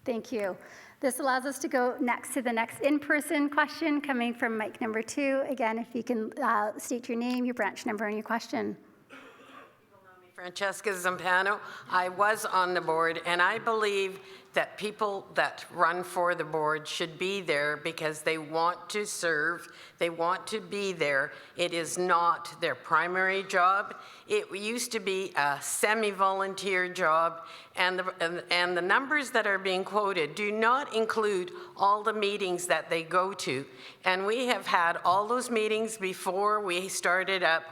Thank you. This allows us to go next to the next in-person question coming from mic number 2. Again, if you can state your name, your branch number, and your question. People know me, Francesca Zampano. I was on the board, and I believe that people that run for the board should be there because they want to serve, they want to be there. It is not their primary job. It used to be a semi-volunteer job, and the numbers that are being quoted do not include all the meetings that they go to. And we have had all those meetings before we started up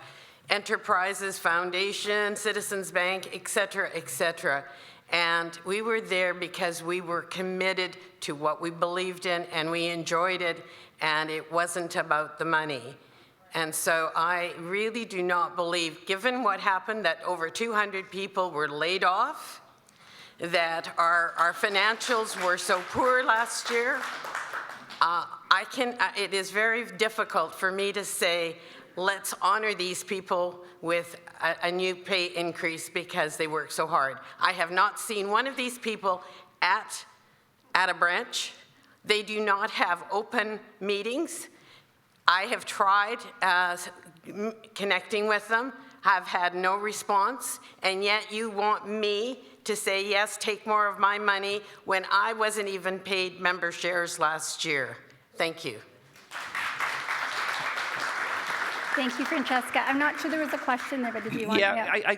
Enterprises Foundation, Citizens Bank, et cetera, et cetera. And we were there because we were committed to what we believed in and we enjoyed it, and it wasn't about the money. And so I really do not believe, given what happened, that over 200 people were laid off, that our financials were so poor last year, it is very difficult for me to say, let's honor these people with a new pay increase because they work so hard. I have not seen one of these people at a branch. They do not have open meetings. I have tried connecting with them, have had no response, and yet you want me to say, yes, take more of my money when I wasn't even paid member shares last year. Thank you. Thank you, Francesca. I'm not sure there was a question there, but did you want to? Yeah,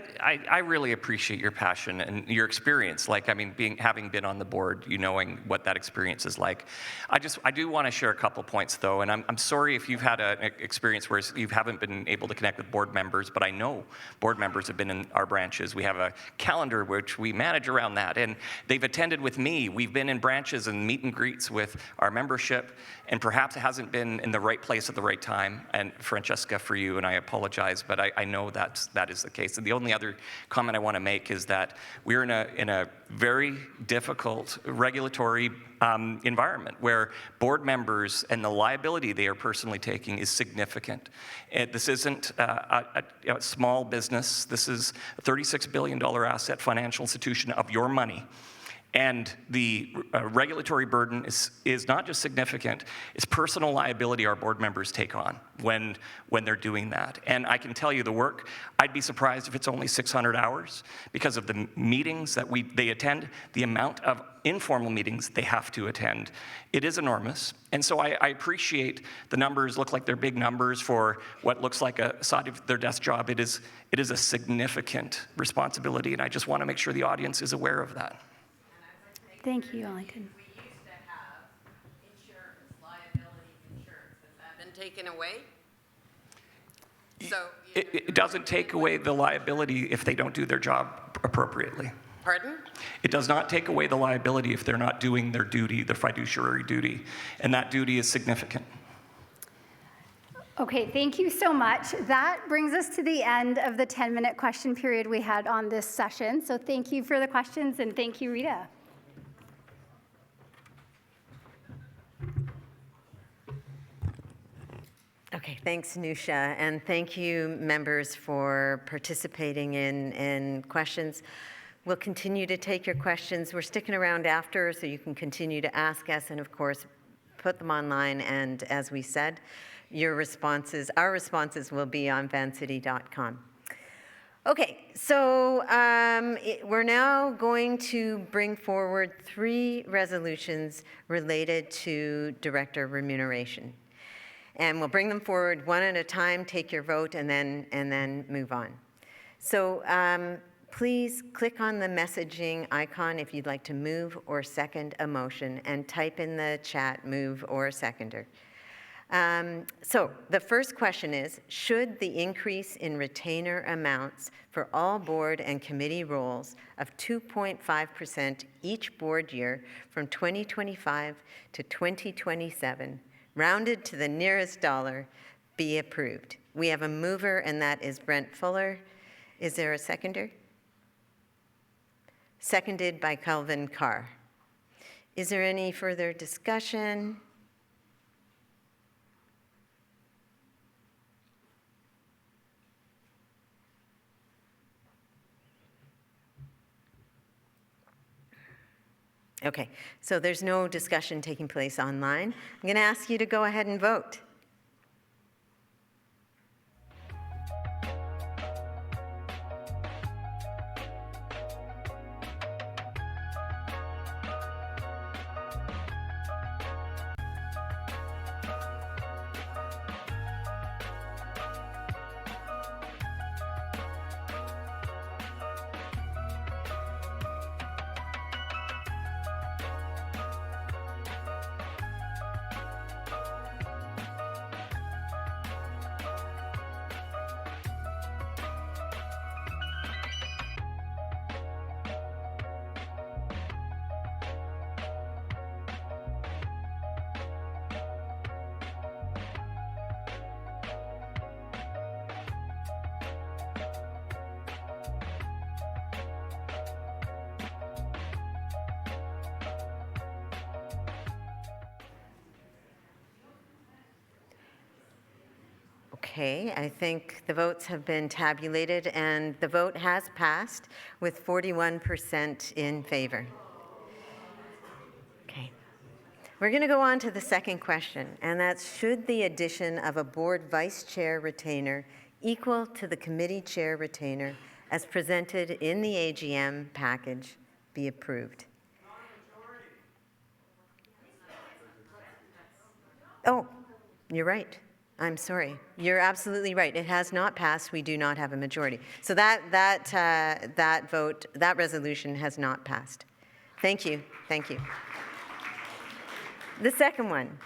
I really appreciate your passion and your experience. Like, I mean, having been on the board, you knowing what that experience is like. I do want to share a couple points, though, and I'm sorry if you've had an experience where you haven't been able to connect with board members, but I know board members have been in our branches. We have a calendar which we manage around that, and they've attended with me. We've been in branches and meet and greets with our membership, and perhaps it hasn't been in the right place at the right time. And Francesca, for you, and I apologize, but I know that is the case. And the only other comment I want to make is that we're in a very difficult regulatory environment where board members and the liability they are personally taking is significant. This isn't a small business. This is a $36 billion asset financial institution of your money. And the regulatory burden is not just significant, it's personal liability our board members take on when they're doing that. And I can tell you the work, I'd be surprised if it's only 600 hours because of the meetings that they attend, the amount of informal meetings they have to attend. It is enormous. And so I appreciate the numbers look like they're big numbers for what looks like a side of their desk job. It is a significant responsibility, and I just want to make sure the audience is aware of that. Thank you, Arlington. We used to have insurance, liability insurance. Has that been taken away? So it doesn't take away the liability if they don't do their job appropriately. Pardon? It does not take away the liability if they're not doing their duty, their fiduciary duty, and that duty is significant. Okay, thank you so much. That brings us to the end of the 10-minute question period we had on this session. So thank you for the questions, and thank you, Rita. Okay, thanks, Nusha, and thank you, members, for participating in questions. We'll continue to take your questions. We're sticking around after, so you can continue to ask us, and of course, put them online. And as we said, our responses will be on vancity.com. Okay, so we're now going to bring forward 3 resolutions related to director remuneration. And we'll bring them forward one at a time, take your vote, and then move on. So please click on the messaging icon if you'd like to move or second a motion, and type in the chat, move or seconder. So the first question is, should the increase in retainer amounts for all board and committee roles of 2.5% each board year from 2025 to 2027, rounded to the nearest dollar, be approved? We have a mover, and that is Brent Fuller. Is there a seconder? Seconded by Calvin Carr. Is there any further discussion? Okay, so there's no discussion taking place online. I'm going to ask you to go ahead and vote. Okay, I think the votes have been tabulated, and the vote has passed with 41% in favor. Okay. We're going to go on to the second question, and that's, should the addition of a board vice chair retainer equal to the committee chair retainer as presented in the AGM package be approved? Oh, you're right. I'm sorry. You're absolutely right. It has not passed. We do not have a majority. So that resolution has not passed. Thank you. Thank you. The second one.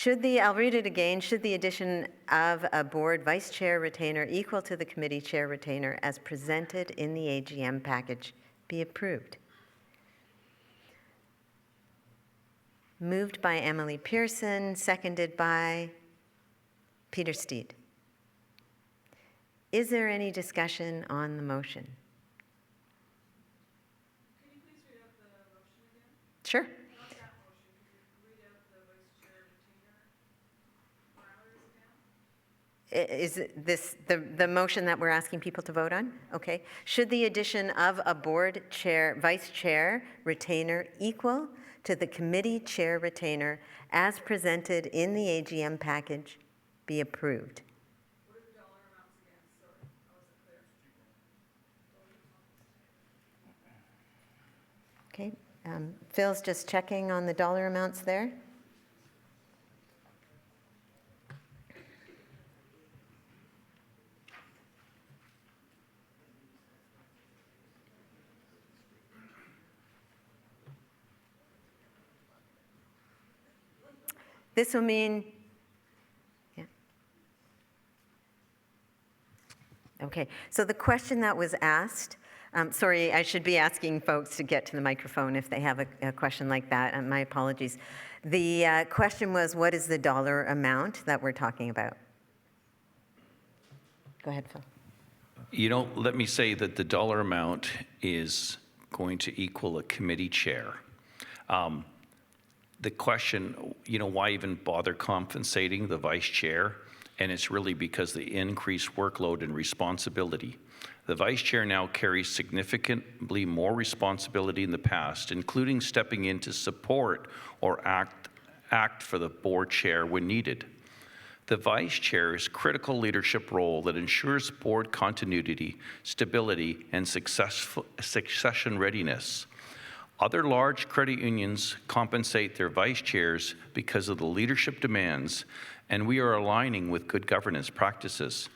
I'll read it again. Should the addition of a board vice chair retainer equal to the committee chair retainer as presented in the AGM package be approved? Moved by Emily Pearson, seconded by Peter Steed. Is there any discussion on the motion? Can you please read out the motion again? Sure. Not that motion. Can you read out the vice chair retainer parameters again? Is this the motion that we're asking people to vote on? Okay. Should the addition of a board chair, vice chair retainer equal to the committee chair retainer as presented in the AGM package be approved? What are the dollar amounts again? Sorry, I wasn't clear. Okay. Phil's just checking on the dollar amounts there. This will mean, yeah. Okay, so the question that was asked Sorry, I should be asking folks to get to the microphone if they have a question like that. My apologies. The question was, what is the dollar amount that we're talking about? Go ahead, Phil. You know, let me say that the dollar amount is going to equal a committee chair. The question, you know, why even bother compensating the vice chair? And it's really because the increased workload and responsibility. The vice chair now carries significantly more responsibility in the past, including stepping in to support or act for the board chair when needed. The vice chair's critical leadership role that ensures board continuity, stability, and succession readiness. Other large credit unions compensate their vice chairs because of the leadership demands, and we are aligning with good governance practices.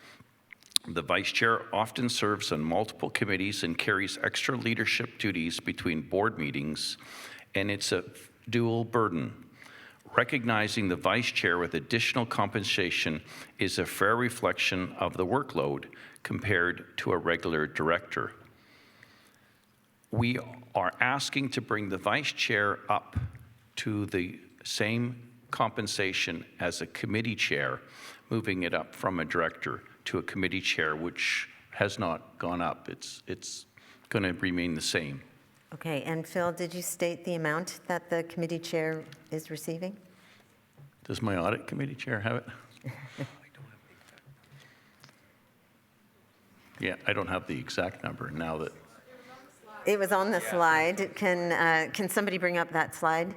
The vice chair often serves on multiple committees and carries extra leadership duties between board meetings, and it's a dual burden. Recognizing the vice chair with additional compensation is a fair reflection of the workload compared to a regular director. We are asking to bring the vice chair up to the same compensation as a committee chair, moving it up from a director to a committee chair, which has not gone up. It's going to remain the same. Okay, and Phil, did you state the amount that the committee chair is receiving? Does my audit committee chair have it? Yeah, I don't have the exact number now that. It was on the slide. Can somebody bring up that slide?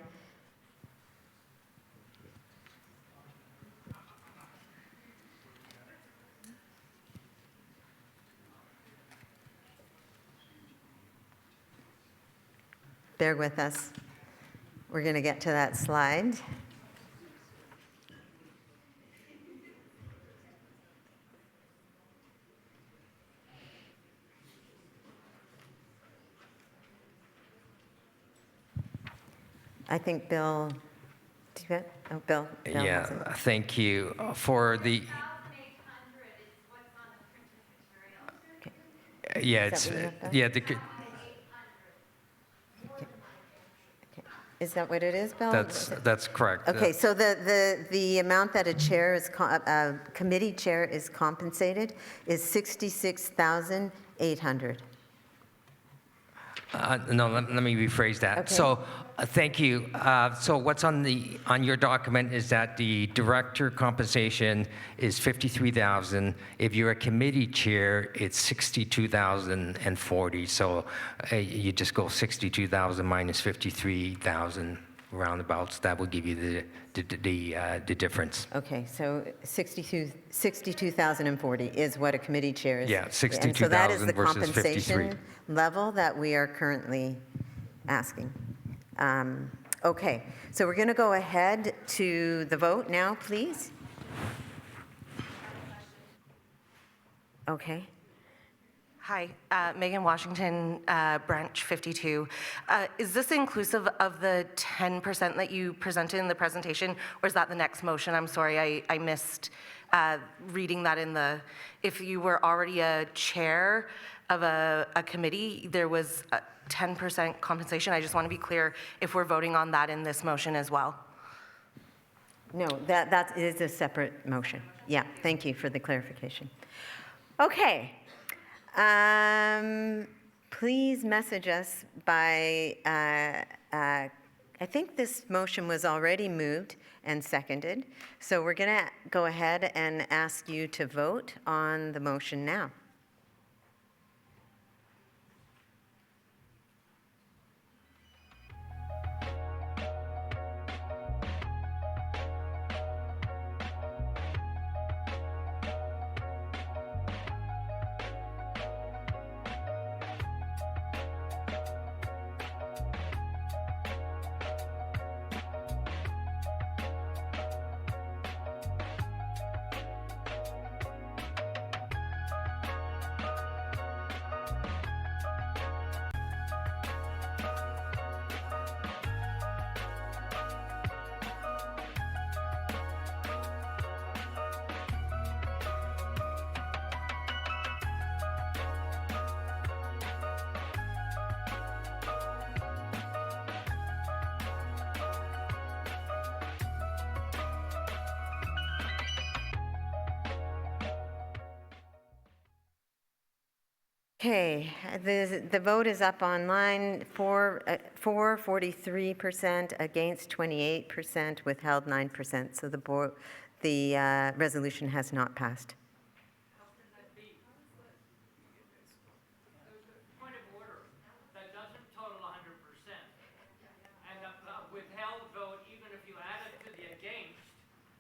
Bear with us. We're going to get to that slide. I think Bill, do you get? Oh, Bill. Bill Yeah, thank you. For the, yeah, it's, yeah, Is that what it is, Bill? that's correct. Okay, so the amount that a chair is, committee chair is compensated is $66,800. No, let me rephrase that. Okay. So, thank you. So what's on your document is that the director compensation is $53,000. If you're a committee chair, it's $62,040. So you just go $62,000 minus $53,000 roundabouts. That will give you the difference. Okay, so $62,040 is what a committee chair is. Yeah, $62,000 And so that is the versus compensation level that we are currently asking. Okay, so we're going to go ahead to the vote now, please. Okay. Hi, Megan Washington, Branch 52. Is this inclusive of the 10% that you presented in the presentation, or is that the next motion? I'm sorry, I missed reading that in the, if you were already a chair of a committee, there was a 10% compensation. I just want to be clear if we're voting on that in this motion as well. No, that is a separate motion. Yeah, thank you for the clarification. Okay. Please message us by, I think this motion was already moved and seconded, so we're going to go ahead and ask you to vote on the motion now. Okay, the vote is up online. For 43%, against 28%, withheld 9%. So the resolution has not passed. Point of order. That doesn't total 100%. And a withheld vote, even if you add it to the against,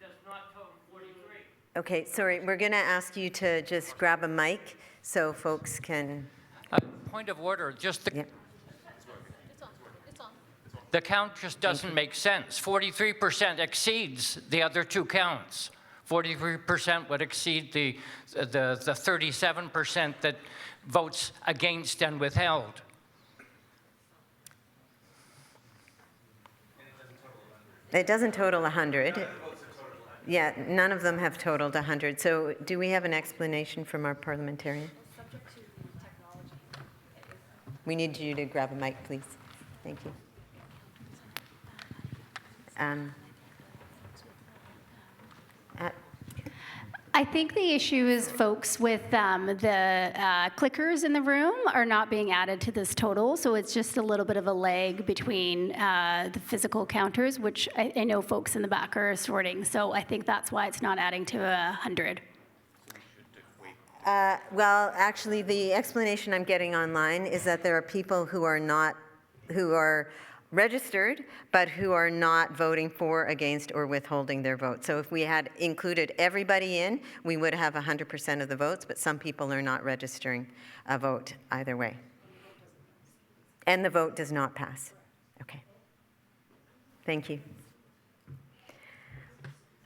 does not total 43. Okay, sorry, we're going to ask you to just grab a mic so folks can. Point of order, just the, Yep. the count just doesn't make sense. 43% exceeds the other two counts. 43% would exceed the 37% that votes against and withheld. It doesn't total 100. Yeah, none of them have totaled 100. So do we have an explanation from our parliamentarian? We need you to grab a mic, please. Thank you. I think the issue is folks with the clickers in the room are not being added to this total, so it's just a little bit of a lag between the physical counters, which I know folks in the back are sorting, so I think that's why it's not adding to 100. Well, actually, the explanation I'm getting online is that there are people who are registered, but who are not voting for, against, or withholding their vote. So if we had included everybody in, we would have 100% of the votes, but some people are not registering a vote either way. And the vote does not pass. Okay. Thank you.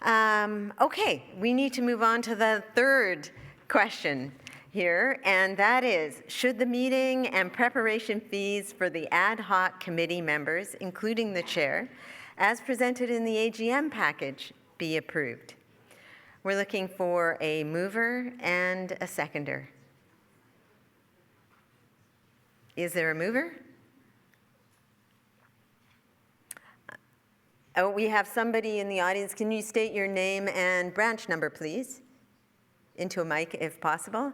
Okay, we need to move on to the third question here, and that is, should the meeting and preparation fees for the ad hoc committee members, including the chair, as presented in the AGM package, be approved? We're looking for a mover and a seconder. Is there a mover? Oh, we have somebody in the audience. Can you state your name and branch number, please? Into a mic, if possible.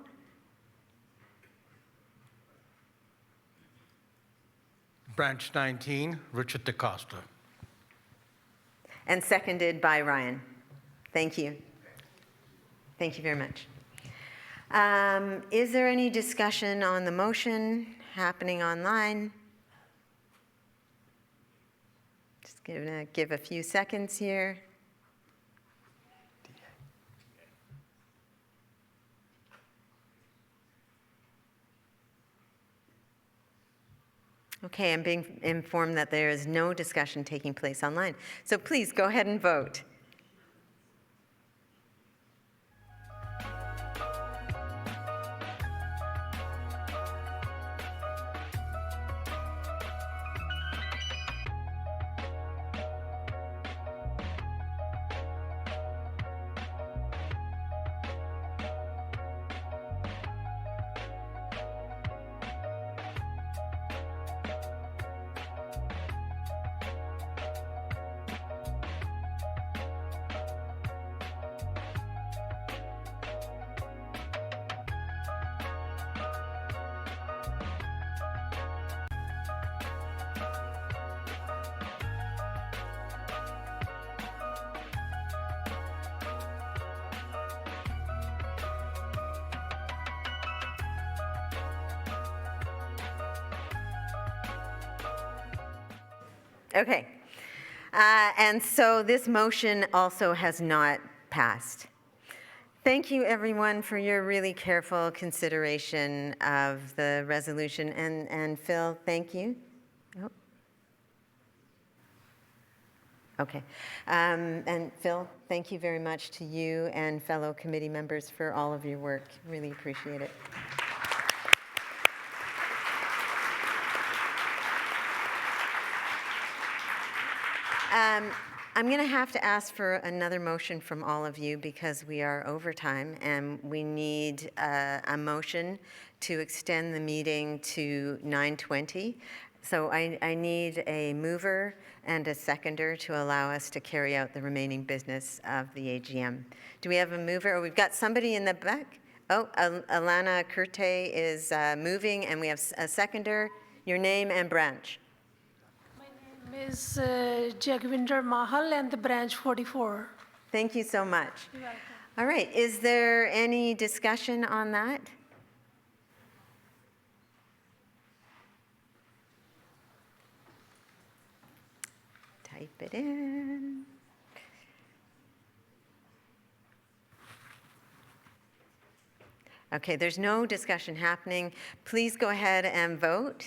Branch 19, Richard DaCosta. And seconded by Ryan. Thank you. Thank you very much. Is there any discussion on the motion happening online? Just gonna give a few seconds here. Okay, I'm being informed that there is no discussion taking place online. So please go ahead and vote. Okay. And so this motion also has not passed. Thank you, everyone, for your really careful consideration of the resolution. And Phil, thank you. Oh. Okay. And Phil, thank you very much to you and fellow committee members for all of your work. Really appreciate it. I'm going to have to ask for another motion from all of you because we are over time and we need a motion to extend the meeting to 9:20. So I need a mover and a seconder to allow us to carry out the remaining business of the AGM. Do we have a mover? Oh, we've got somebody in the back. Oh, Alana Kurte is moving, and we have a seconder. Your name and branch. My name is Jagvinder Mahal and the branch 44. Thank you so much. You're welcome. All right, is there any discussion on that? Type it in. Okay, there's no discussion happening. Please go ahead and vote.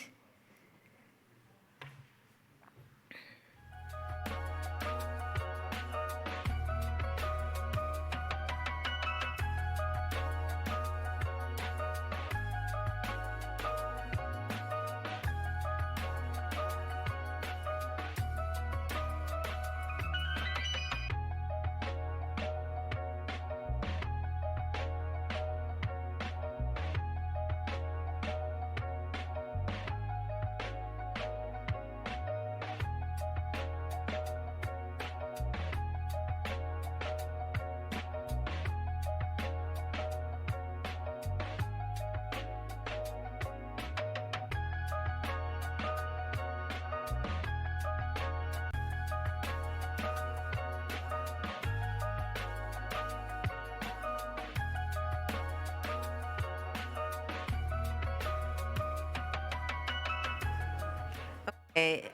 Okay,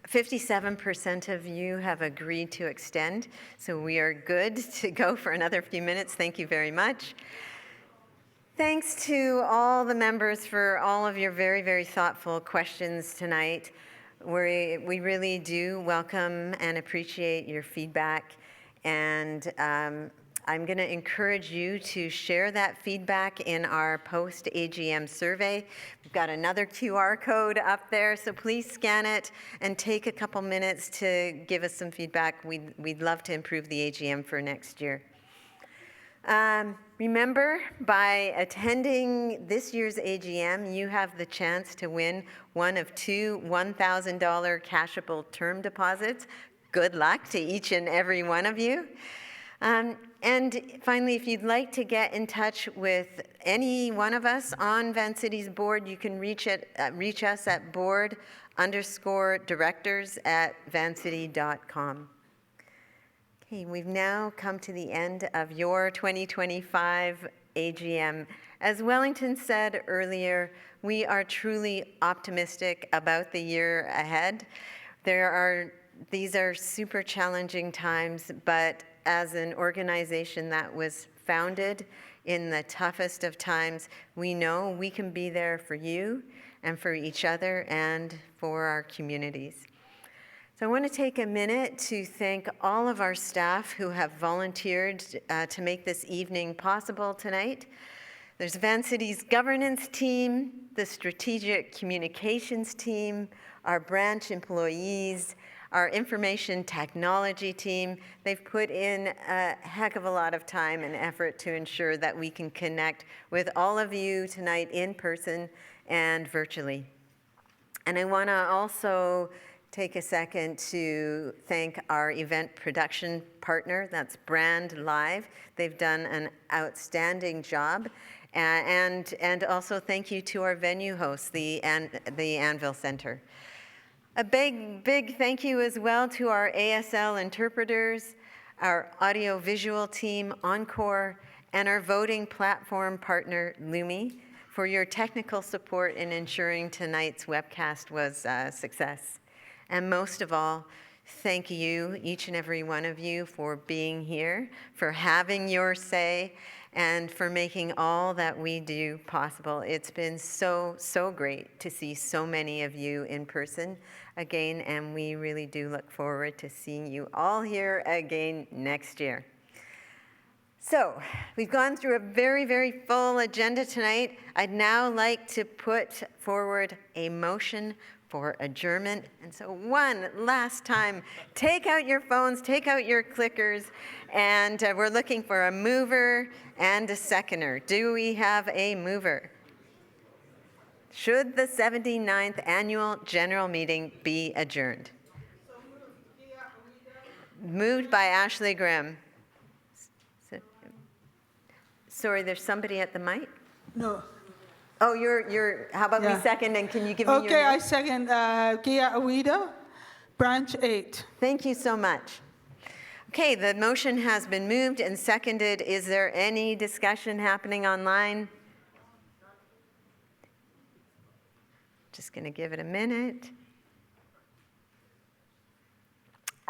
57% of you have agreed to extend, so we are good to go for another few minutes. Thank you very much. Thanks to all the members for all of your very, very thoughtful questions tonight. We really do welcome and appreciate your feedback, and I'm going to encourage you to share that feedback in our post-AGM survey. We've got another QR code up there, so please scan it and take a couple minutes to give us some feedback. We'd love to improve the AGM for next year. Remember, by attending this year's AGM, you have the chance to win one of two $1,000 cashable term deposits. Good luck to each and every one of you. And finally, if you'd like to get in touch with any one of us on Vancity's board, you can reach us at board_directors@vancity.com. Okay, we've now come to the end of your 2025 AGM. As Wellington said earlier, we are truly optimistic about the year ahead. These are super challenging times, but as an organization that was founded in the toughest of times, we know we can be there for you and for each other and for our communities. So I want to take a minute to thank all of our staff who have volunteered to make this evening possible tonight. There's Vancity's governance team, the strategic communications team, our branch employees, our information technology team. They've put in a heck of a lot of time and effort to ensure that we can connect with all of you tonight in person and virtually. And I want to also take a second to thank our event production partner, that's Brand Live. They've done an outstanding job. And also thank you to our venue hosts, the Anvil Center. A big thank you as well to our ASL interpreters, our audio-visual team, Encore, and our voting platform partner, Lumi, for your technical support in ensuring tonight's webcast was a success. And most of all, thank you, each and every one of you, for being here, for having your say, and for making all that we do possible. It's been so great to see so many of you in person again, and we really do look forward to seeing you all here again next year. So, we've gone through a very full agenda tonight. I'd now like to put forward a motion for adjournment. And so one last time, take out your phones, take out your clickers, and we're looking for a mover and a seconder. Do we have a mover? Should the 79th Annual General Meeting be adjourned? Moved by Ashley Grimm. Sorry, there's somebody at the mic? No. Oh, you're, how about we Yeah. second, and can you give me your name? Okay, I second Gia Awida, branch 8. Thank you so much. Okay, the motion has been moved and seconded. Is there any discussion happening online? Just going to give it a minute.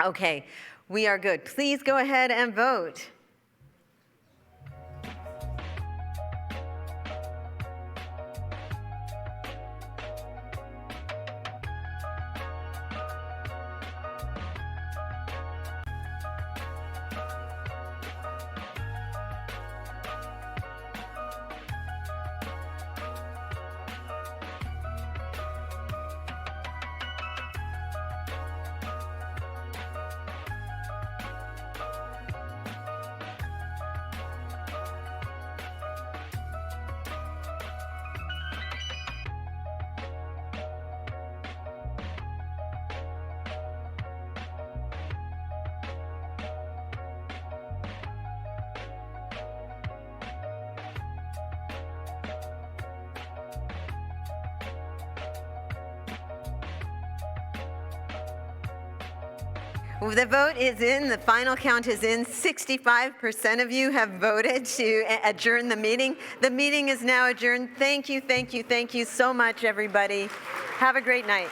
Okay, we are good. Please go ahead and vote. The vote is in. The final count is in. 65% of you have voted to adjourn the meeting. The meeting is now adjourned. Thank you, thank you, thank you so much, everybody. Have a great night.